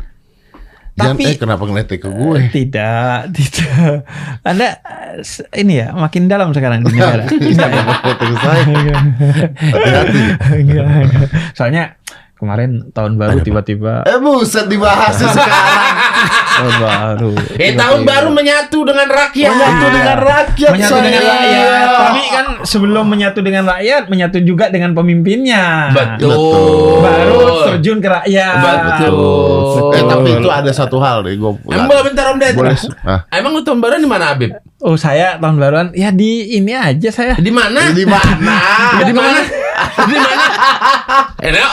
Tapi kenapa ngeliatnya ke gue? Tidak. Anda ini ya makin dalam sekarang di negara. Soalnya kemarin tahun baru tiba-tiba. Buset dibahas sekarang. Tahun baru. Tahun baru menyatu dengan rakyat. Menyatu dengan rakyat. Tapi kan sebelum menyatu dengan rakyat, menyatu juga dengan pemimpinnya. Betul. Baru terjun ke rakyat. Betul. Tapi itu ada satu hal deh. Bentar Om Ded. Emang lu tahun baruan di mana Habib? Oh saya tahun baruan ya di ini aja saya. Di mana? Di mana? Di mana?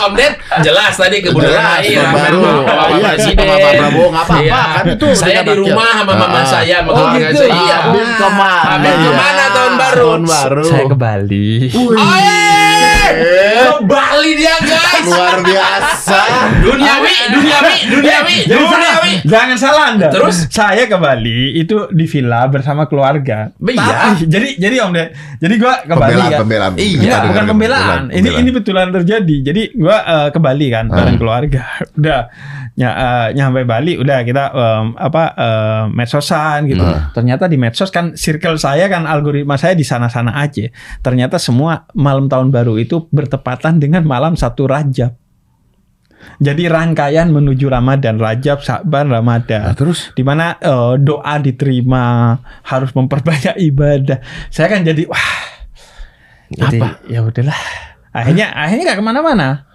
Om Ded jelas tadi kebun raya baru. Pak Presiden. Pak Prabowo nggak apa-apa kan itu. Saya di rumah sama mama saya. Gitu. Iya. Habib kemana tahun baru? Saya ke Bali. Ke Bali dia guys. Luar biasa. Duniawi. Jangan salah Anda. Terus saya ke Bali itu di villa bersama keluarga. Iya. Jadi Om Ded. Jadi gua ke Bali kan. Pembelaan. Iya, bukan pembelaan. Ini betulan terjadi. Jadi gua ke Bali kan bareng keluarga. Udah nyampe Bali udah kita medsosan gitu. Ternyata di medsos kan circle saya kan algoritma saya di sana-sana aja. Ternyata semua malam tahun baru itu bertepatan dengan malam 1 Rajab. Jadi rangkaian menuju Ramadan, Rajab, Sya'ban, Ramadan. Terus di mana doa diterima, harus memperbanyak ibadah. Saya kan jadi jadi, ya udahlah. Akhirnya nggak kemana-mana.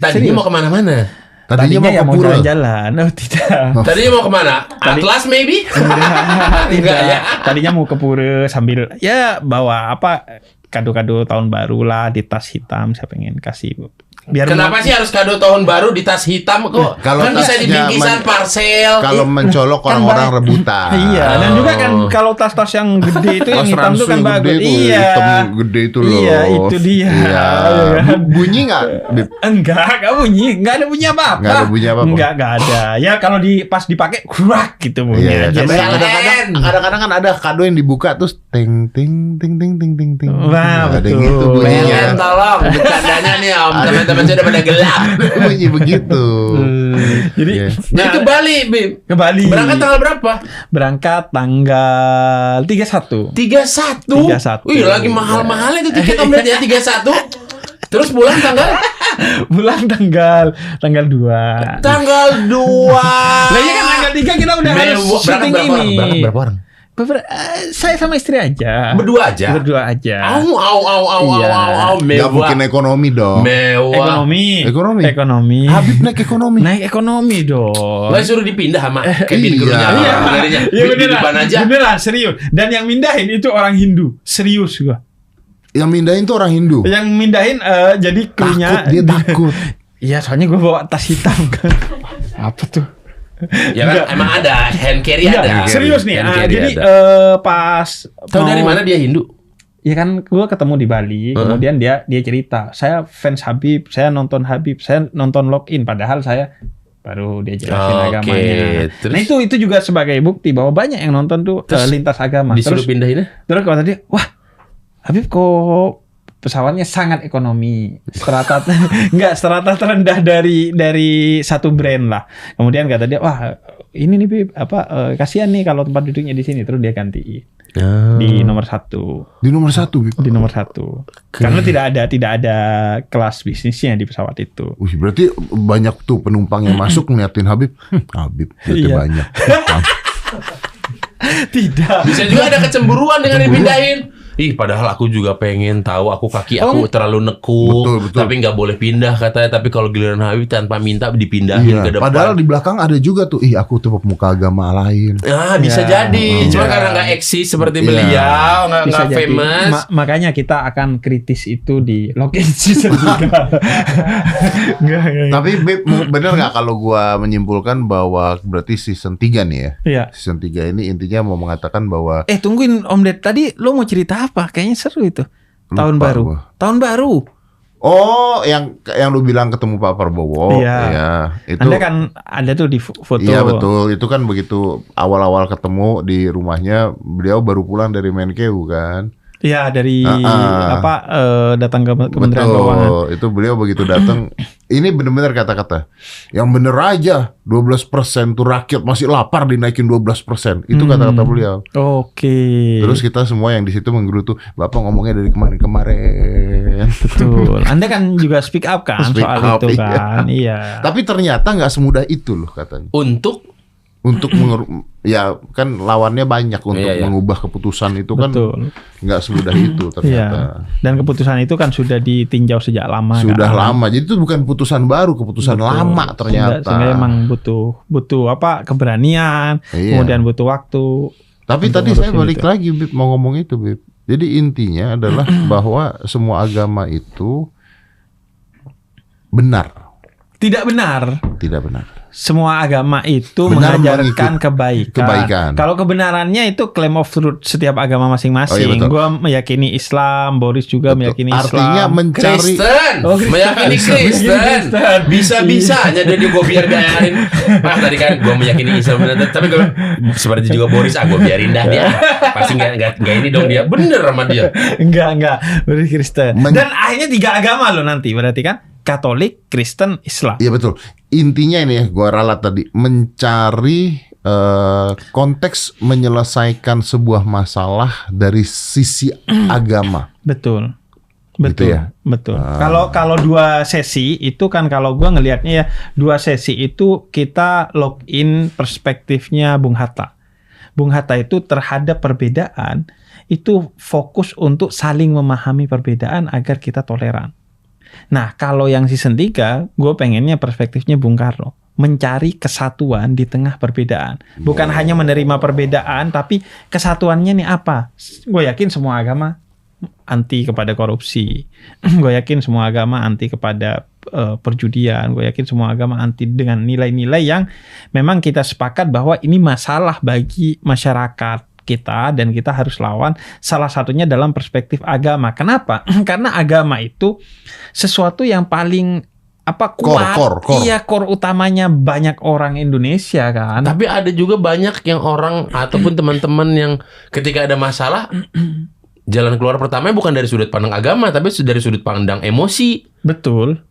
Tadinya mau kemana-mana? Tadinya ya mau jalan-jalan. Oh tidak. Tadinya mau kemana? Atlas maybe? Tidak ya. Tadinya mau ke pura sambil ya bawa kado-kado tahun baru lah di tas hitam. Saya pengen kasih. Kenapa sih harus kado tahun baru di tas hitam kok? Kan bisa di bingkisan parcel. Kalau mencolok orang-orang rebutan. Iya. Dan juga kan kalau tas-tas yang gede itu yang hitam itu kan bagus. Iya. Hitam gede itu loh. Iya itu dia. Iya. Bunyi nggak? Enggak bunyi. Nggak ada bunyi apa-apa. Nggak ada bunyi apa-apa. Nggak ada. Ya kalau pas dipakai kurak gitu bunyi. Iya. Kadang-kadang kan ada kado yang dibuka terus ting ting ting ting ting ting ting. Wah betul. Gitu bunyinya. Tolong bercandanya nih Om. Teman-teman sudah pada gelap. Bunyi begitu. Jadi ke Bali, Bib. Ke Bali. Berangkat tanggal berapa? Berangkat tanggal 31. 31. Wih, lagi mahal-mahal itu tiket Om Ded ya 31. Terus pulang tanggal 2. Tanggal 2. Lah iya kan tanggal 3 kita udah harus syuting ini. Berapa orang? Saya sama istri aja. Berdua aja. Iya. Nggak mungkin ekonomi dong. Mewah. Ekonomi. Habib naik ekonomi. Naik ekonomi dong. Nggak suruh dipindah sama Kevin krunya. Iya, Di depan aja. Beneran serius. Dan yang mindahin itu orang Hindu. Serius gua. Yang mindahin tuh orang Hindu. Yang mindahin jadi krunya. Dia takut. Iya, soalnya gua bawa tas hitam kan. Apa tuh? Ya kan emang ada hand carry ada. Serius nih. Hand carry Jadi ada. pas Tahu dari mana dia Hindu? Ya kan gue ketemu di Bali, kemudian dia cerita, saya fans Habib, saya nonton login, padahal saya baru dia jelasin agamanya. Terus? Nah itu juga sebagai bukti bahwa banyak yang nonton tuh lintas agama. Disuruh pindahinnya? Terus kata dia, wah Habib kok pesawatnya sangat ekonomi, strata terendah dari satu brand lah. Kemudian kata dia, wah ini nih Bib, kasihan nih kalau tempat duduknya di sini. Terus dia ganti di nomor 1. Di nomor 1 Bib. Di nomor 1. Karena tidak ada kelas bisnisnya di pesawat itu. Wih, berarti banyak tuh penumpang yang masuk ngeliatin Habib. Habib duitnya banyak. Tidak. Bisa juga ada kecemburuan dengan dipindahin. Padahal aku juga pengen tahu, kaki aku terlalu nekuk, betul. tapi nggak boleh pindah katanya. Tapi kalau giliran Habib tanpa minta dipindahin ke depan. Padahal di belakang ada juga tuh, aku tuh pemuka agama lain. Bisa jadi. Cuma karena nggak eksis seperti beliau, nggak famous. Makanya kita akan kritis itu di login season 3. Tapi Beb, bener nggak kalau gua menyimpulkan bahwa berarti season 3 nih ya? Iya. Season 3 ini intinya mau mengatakan bahwa tungguin Om Ded, tadi lo mau cerita apa? Kayaknya seru itu. Tahun baru. Oh, yang lu bilang ketemu Pak Prabowo. Iya. Itu. Anda kan ada tuh di foto. Iya betul. Itu kan begitu awal-awal ketemu di rumahnya, beliau baru pulang dari Menkeu kan. Iya, dari datang ke Kementerian Betul. Keuangan. Itu beliau begitu datang, ini benar-benar kata-kata. Yang bener aja, 12% tuh rakyat masih lapar dinaikin 12%. Itu kata-kata beliau. Oke. Terus kita semua yang di situ menggerutu, Bapak ngomongnya dari kemarin-kemarin. Betul. Anda kan juga speak up kan soal itu kan. Iya. Tapi ternyata nggak semudah itu loh katanya. Untuk ya kan lawannya banyak untuk mengubah keputusan itu. Betul. Kan nggak semudah itu ternyata. Dan keputusan itu kan sudah ditinjau sejak lama. Sudah lama. Jadi itu bukan keputusan baru, keputusan lama ternyata. Sehingga emang butuh keberanian, kemudian butuh waktu. Tapi tadi saya balik lagi Bib, mau ngomong itu Bib. Jadi intinya adalah bahwa semua agama itu benar. Tidak benar. Semua agama itu mengajarkan kebaikan. Kalau kebenarannya itu claim of truth setiap agama masing-masing. Gua meyakini Islam, Boris juga meyakini Islam. Artinya mencari meyakini Kristen. Bisa-bisanya jadi gue biar biarin. Tadi kan gue meyakini Islam, tapi gue seperti juga Boris, gue biarin dah dia. Pasti nggak ini dong dia. Bener sama dia. Enggak. Boris Kristen. Dan akhirnya 3 agama lo nanti berarti kan? Katolik, Kristen, Islam. Iya betul. Intinya ini ya, gua ralat tadi, mencari konteks menyelesaikan sebuah masalah dari sisi agama. Betul. Gitu ya? Betul. Kalau 2 sesi itu kan, kalau gua ngelihatnya ya, 2 sesi itu kita login perspektifnya Bung Hatta. Bung Hatta itu terhadap perbedaan itu fokus untuk saling memahami perbedaan agar kita toleran. Nah, kalau yang season 3, gue pengennya perspektifnya Bung Karno. Mencari kesatuan di tengah perbedaan. Bukan hanya menerima perbedaan, tapi kesatuannya nih apa? Gue yakin semua agama anti kepada korupsi. Gue yakin semua agama anti kepada perjudian. Gue yakin semua agama anti dengan nilai-nilai yang memang kita sepakat bahwa ini masalah bagi masyarakat kita dan kita harus lawan. Salah satunya dalam perspektif agama. Kenapa? Karena agama itu sesuatu yang paling kuat. Core. Iya, core utamanya banyak orang Indonesia kan. Tapi ada juga banyak yang orang ataupun teman-teman yang ketika ada masalah jalan keluar pertamanya bukan dari sudut pandang agama, tapi dari sudut pandang emosi. Betul.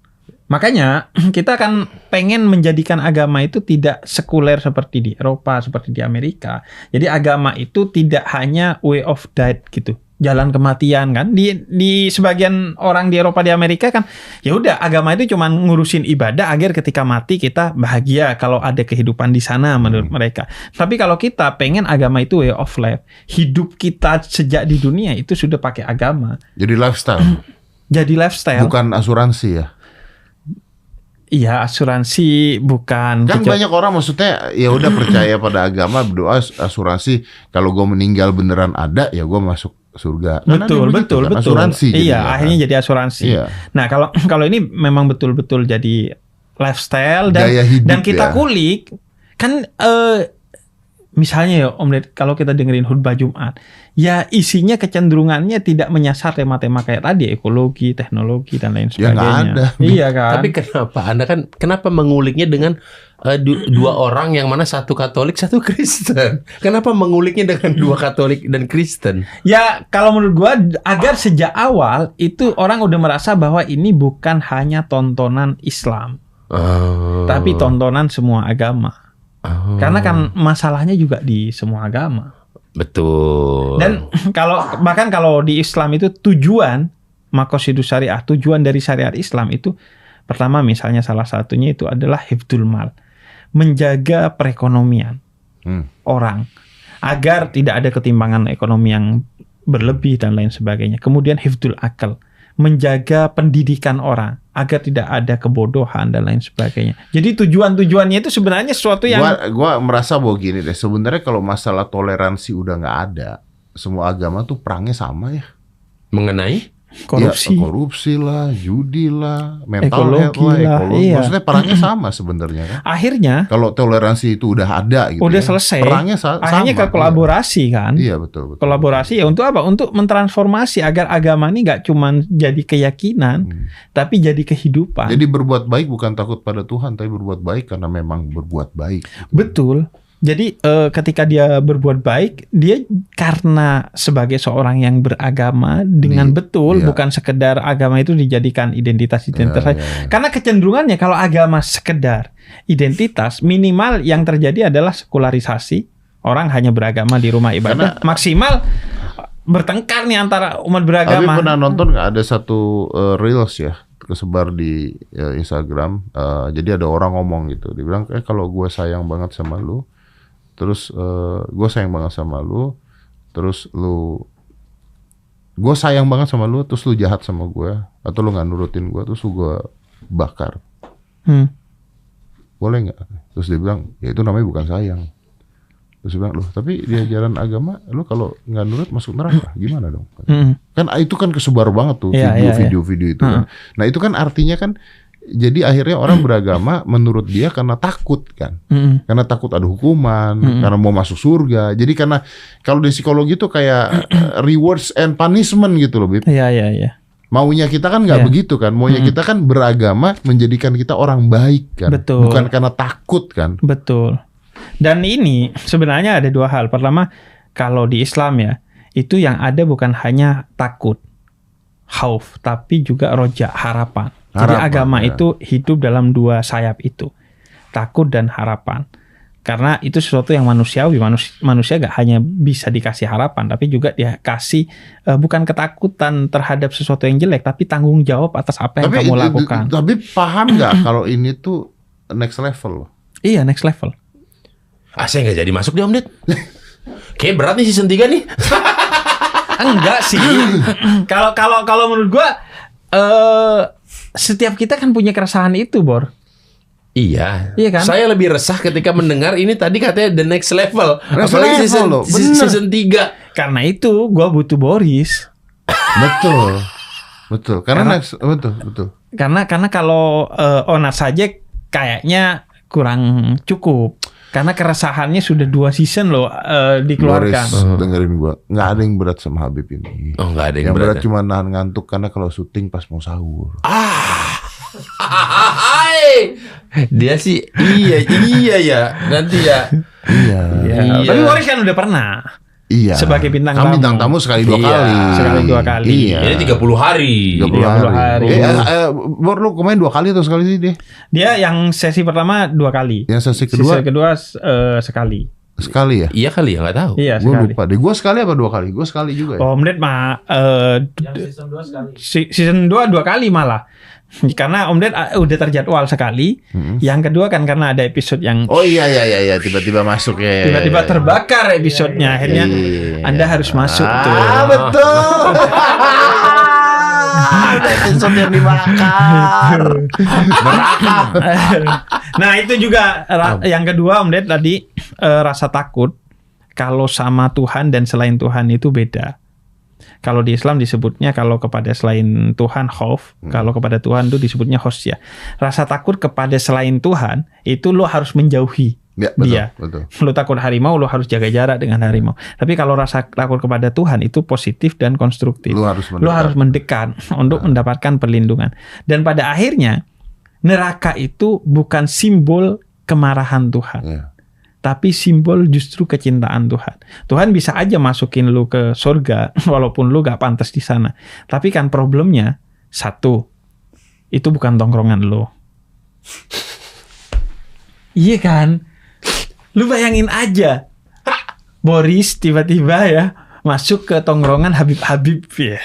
Makanya kita kan pengen menjadikan agama itu tidak sekuler seperti di Eropa, seperti di Amerika. Jadi agama itu tidak hanya way of diet gitu. jalan kematian kan. Di sebagian orang di Eropa, di Amerika kan ya udah, agama itu cuma ngurusin ibadah agar ketika mati kita bahagia kalau ada kehidupan di sana menurut mereka. Tapi kalau kita pengen agama itu way of life, hidup kita sejak di dunia itu sudah pakai agama. Jadi lifestyle. Jadi lifestyle. Bukan asuransi ya. Iya, asuransi bukan. Kan banyak orang maksudnya ya udah percaya pada agama, berdoa asuransi, kalau gue meninggal beneran ada ya gue masuk surga. Betul, betul, kan? Betul. Asuransi. Iya, kan? akhirnya jadi asuransi. Iya. Nah, kalau ini memang betul-betul jadi lifestyle Gaya hidup, dan kita ya. kulik kan misalnya ya Om Ded, kalau kita dengerin khutbah Jumat, ya isinya kecenderungannya tidak menyasar tema-tema kayak tadi, ekologi, teknologi dan lain Ya, nggak sebagainya. ada. Iya kan? Tapi kenapa menguliknya dengan dua orang yang mana satu Katolik, satu Kristen? Kenapa menguliknya dengan dua Katolik dan Kristen? Ya kalau menurut gua agar sejak awal itu orang udah merasa bahwa ini bukan hanya tontonan Islam, tapi tontonan semua agama. Karena kan masalahnya juga di semua agama. Betul. Dan bahkan kalau di Islam itu tujuan maqasidus syariah, tujuan dari syariat Islam itu pertama misalnya salah satunya itu adalah hifdzul mal, menjaga perekonomian orang agar tidak ada ketimpangan ekonomi yang berlebih dan lain sebagainya. Kemudian hifdzul akal, menjaga pendidikan orang agar tidak ada kebodohan dan lain sebagainya. Jadi tujuan-tujuannya itu sebenarnya sesuatu yang Gua merasa bahwa gini deh, sebenarnya kalau masalah toleransi udah nggak ada, semua agama tuh perangnya sama ya. Mengenai korupsi. Ya, korupsi lah, judi lah, mental Ekologi health lah, lah, ekologi. iya. Maksudnya perangnya sama sebenarnya kan. Akhirnya Kalau toleransi itu udah ada gitu. udah ya, selesai. Perangnya Akhirnya sama. ke kolaborasi kan. Iya, betul. Kolaborasi ya untuk apa? Untuk mentransformasi agar agama ini nggak cuma jadi keyakinan, tapi jadi kehidupan. Jadi berbuat baik bukan takut pada Tuhan, tapi berbuat baik karena memang berbuat baik. Betul. Jadi ketika dia berbuat baik, dia karena sebagai seorang yang beragama dengan betul, iya. bukan sekedar agama itu dijadikan identitas. Ya. Karena kecenderungannya kalau agama sekedar identitas, minimal yang terjadi adalah sekularisasi. Orang hanya beragama di rumah ibadah, maksimal bertengkar nih antara umat beragama. Tapi pernah nonton nggak ada satu reels ya kesebar di Instagram. Jadi ada orang ngomong gitu, dia bilang kalau gue sayang banget sama lu, terus gue sayang banget sama lu, terus gue sayang banget sama lu, terus lu jahat sama gue, atau lu nggak nurutin gue, terus lu gue bakar, boleh nggak? Terus dia bilang ya itu namanya bukan sayang. Terus dia bilang loh, tapi di ajaran agama lu kalau nggak nurut masuk neraka, gimana dong? Kan itu kan kesebar banget tuh video itu kan. Nah itu kan artinya kan, jadi akhirnya orang beragama menurut dia karena takut kan, karena takut ada hukuman, karena mau masuk surga. Jadi karena kalau di psikologi itu kayak rewards and punishment gitu loh, Bib. Iya. Maunya kita kan nggak begitu kan, maunya kita kan beragama menjadikan kita orang baik kan, Betul. bukan karena takut kan. Betul. Dan ini sebenarnya ada dua hal. Pertama, kalau di Islam ya, itu yang ada bukan hanya takut, khauf, tapi juga roja, harapan. Jadi agama itu hidup dalam dua sayap itu, takut dan harapan. Karena itu sesuatu yang manusiawi. Manusia gak hanya bisa dikasih harapan, tapi juga dia kasih bukan ketakutan terhadap sesuatu yang jelek, tapi tanggung jawab atas apa yang kamu lakukan. Tapi paham gak kalau ini tuh next level loh? Iya, next level. Saya nggak jadi masuk deh Om Ded. Kayak berat nih season 3 nih. Enggak sih. Kalau menurut gua setiap kita kan punya keresahan itu, Bor. Iya kan? Saya lebih resah ketika mendengar ini tadi katanya the next level. Next Apalagi level loh, season 3. Karena itu gua butuh Boris. Betul. Karena betul. Karena kalau Onas saja kayaknya kurang cukup. Karena keresahannya sudah 2 season loh dikeluarkan. Boris, dengerin gua, nggak ada yang berat sama Habib ini. Oh, nggak ada yang berat ya? cuma nahan ngantuk karena kalau syuting pas mau sahur. Dia sih iya ya nanti ya. Iya. Tapi Boris kan udah pernah. Iya. Sebagai bintang tamu. tamu. Bintang tamu sekali 2 kali. Sekali 2 kali. Iya. Ini 30 hari. 30 hari. hari. Lu kemarin 2 kali atau sekali sih dia? Dia yang sesi pertama 2 kali. Yang sesi kedua? Sesi kedua sekali. Sekali ya? Iya kali ya, nggak tahu. Iya, Gue sekali. lupa deh. Gue sekali apa 2 kali? Gue sekali juga ya. Om Ded mah Season 2 sekali. season 2 2 kali malah. Karena Om Ded udah terjadwal sekali. Yang kedua kan karena ada episode yang Oh iya tiba-tiba masuk ya. tiba-tiba terbakar episodenya. Akhirnya Iya. Anda harus masuk tuh. Betul. Ada episode yang dibakar. Nah itu juga yang kedua Om Ded tadi rasa takut kalau sama Tuhan dan selain Tuhan itu beda. Kalau di Islam disebutnya kalau kepada selain Tuhan khauf, kalau kepada Tuhan itu disebutnya khosyah. Rasa takut kepada selain Tuhan itu lo harus menjauhi Ya, betul, dia. betul. Lo takut harimau, lo harus jaga jarak dengan harimau. Tapi kalau rasa takut kepada Tuhan itu positif dan konstruktif. Lu harus Lo harus mendekat untuk mendapatkan perlindungan. Dan pada akhirnya neraka itu bukan simbol kemarahan Tuhan. Ya. Tapi simbol justru kecintaan Tuhan. Tuhan bisa aja masukin lu ke surga walaupun lu gak pantas di sana. Tapi kan problemnya satu, itu bukan tongkrongan lu. Iya kan? Lu bayangin aja, Boris tiba-tiba ya masuk ke tongkrongan Habib-Habib ya.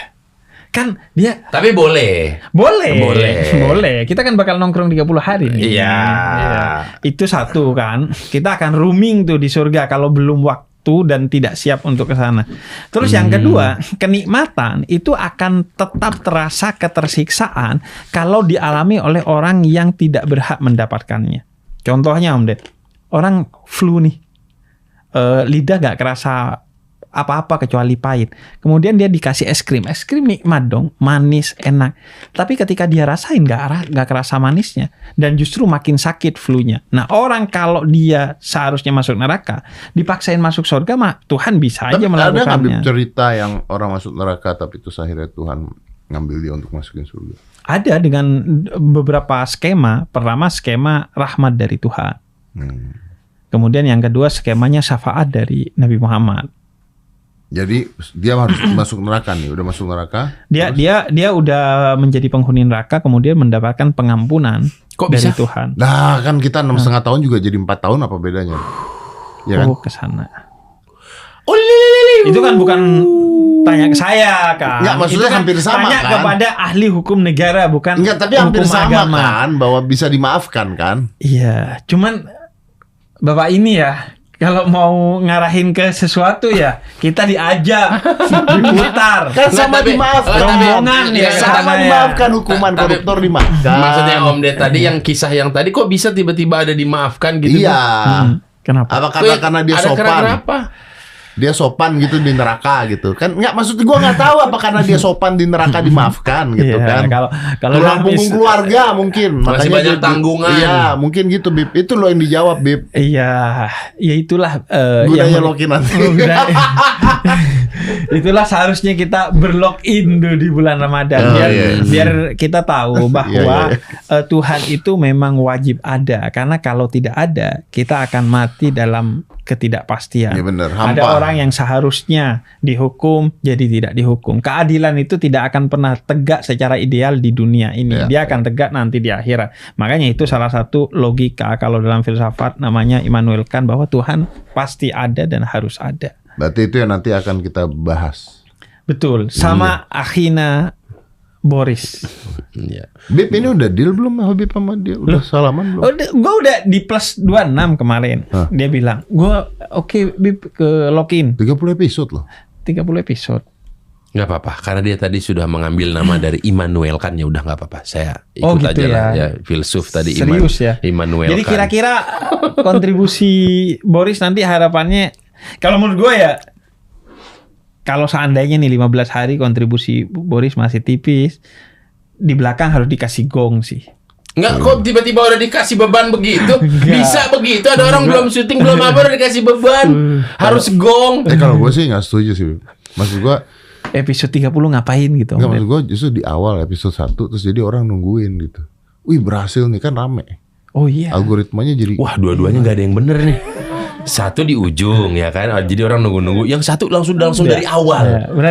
Kan dia Tapi boleh. boleh. Kita kan bakal nongkrong 30 hari nih. Iya. Iya. Itu satu kan. Kita akan roaming tuh di surga kalau belum waktu dan tidak siap untuk ke sana. Terus yang kedua, kenikmatan itu akan tetap terasa ketersiksaan kalau dialami oleh orang yang tidak berhak mendapatkannya. Contohnya Om Ded, orang flu nih, lidah gak kerasa apa-apa kecuali pahit. Kemudian dia dikasih es krim nikmat dong, manis, enak. Tapi ketika dia rasain gak kerasa manisnya dan justru makin sakit flu-nya. Nah orang kalau dia seharusnya masuk neraka, dipaksain masuk surga mah Tuhan bisa aja Tapi ada nggak melakukannya. cerita yang orang masuk neraka tapi terus akhirnya Tuhan ngambil dia untuk masukin surga? Ada dengan beberapa skema. Pertama skema rahmat dari Tuhan. Kemudian yang kedua skemanya syafaat dari Nabi Muhammad. Jadi dia harus masuk neraka nih, udah masuk neraka. Dia udah menjadi penghuni neraka kemudian mendapatkan pengampunan Kok dari bisa? Tuhan. Nah kan kita 6,5 tahun juga jadi 4 tahun, apa bedanya? Ya kan? Oh ke sana. Itu kan bukan tanya ke saya kan. Enggak, maksudnya Itu kan hampir sama, tanya kan? kepada ahli hukum negara bukan Enggak, tapi hampir hukum sama agama. kan, bahwa bisa dimaafkan kan? Iya, cuman Bapak ini ya, kalau mau ngarahin ke sesuatu ya, kita diajak, diputar. Kan sama tapi- dimaafkan. rombongan ya, Sama katanya. dimaafkan, hukuman Tapi- koruptor dimaafkan. Maksudnya Om Ded tadi yang kisah yang tadi kok bisa tiba-tiba ada dimaafkan gitu? Iya. Kenapa? Apa karena dia ada sopan? kenapa? Dia sopan gitu di neraka gitu kan? Nggak, maksud gua nggak tahu apa karena dia sopan di neraka dimaafkan gitu Iya, kan? kalau Tulang punggung habis- keluarga mungkin. Masih banyak tanggungan. Iya, mungkin gitu Bib. Itu lo yang dijawab Bib. Iya, ya itulah Gunanya yang- Loki nanti. Itulah seharusnya kita berlogin tuh di bulan Ramadan Oh, biar iya. biar kita tahu bahwa Iya, Tuhan itu memang wajib ada karena kalau tidak ada kita akan mati dalam ketidakpastian. Iya benar, Ada hampa. orang yang seharusnya dihukum jadi tidak dihukum. Keadilan itu tidak akan pernah tegak secara ideal di dunia ini. Iya, Dia akan tegak nanti di akhirat. Makanya itu salah satu logika kalau dalam filsafat namanya Immanuel Kant bahwa Tuhan pasti ada dan harus ada. Berarti itu yang nanti akan kita bahas. Betul, sama akhina Boris. Iya. Bib ini udah deal belum Habib sama dia? Udah salaman belum? Gue udah di plus 26 kemarin. Hah? Dia bilang, gue oke Bib ke login 30 episode loh. 30 episode. Nggak apa-apa, karena dia tadi sudah mengambil nama dari Immanuel kan, ya udah nggak apa-apa. Saya ikut Oh, gitu aja lah ya. ya, filsuf tadi Serius ya? Immanuel Jadi Kant. kira-kira kontribusi Boris nanti harapannya, kalau menurut gue ya, kalau seandainya nih 15 hari kontribusi Boris masih tipis, di belakang harus dikasih gong sih. Nggak, kok tiba-tiba udah dikasih beban begitu? Bisa begitu, ada orang belum syuting, belum apa udah dikasih beban. Harus gong. Kalau gue sih nggak setuju sih Bib. Maksud gue Episode 30 ngapain gitu? Enggak, maksud gue justru di awal episode 1 terus jadi orang nungguin gitu. Wih berhasil nih kan rame. Oh iya. Algoritmanya jadi Wah, dua-duanya nggak ada yang bener nih. Satu di ujung ya kan, jadi orang nunggu-nunggu. Yang satu langsung dari awal. Ya, berarti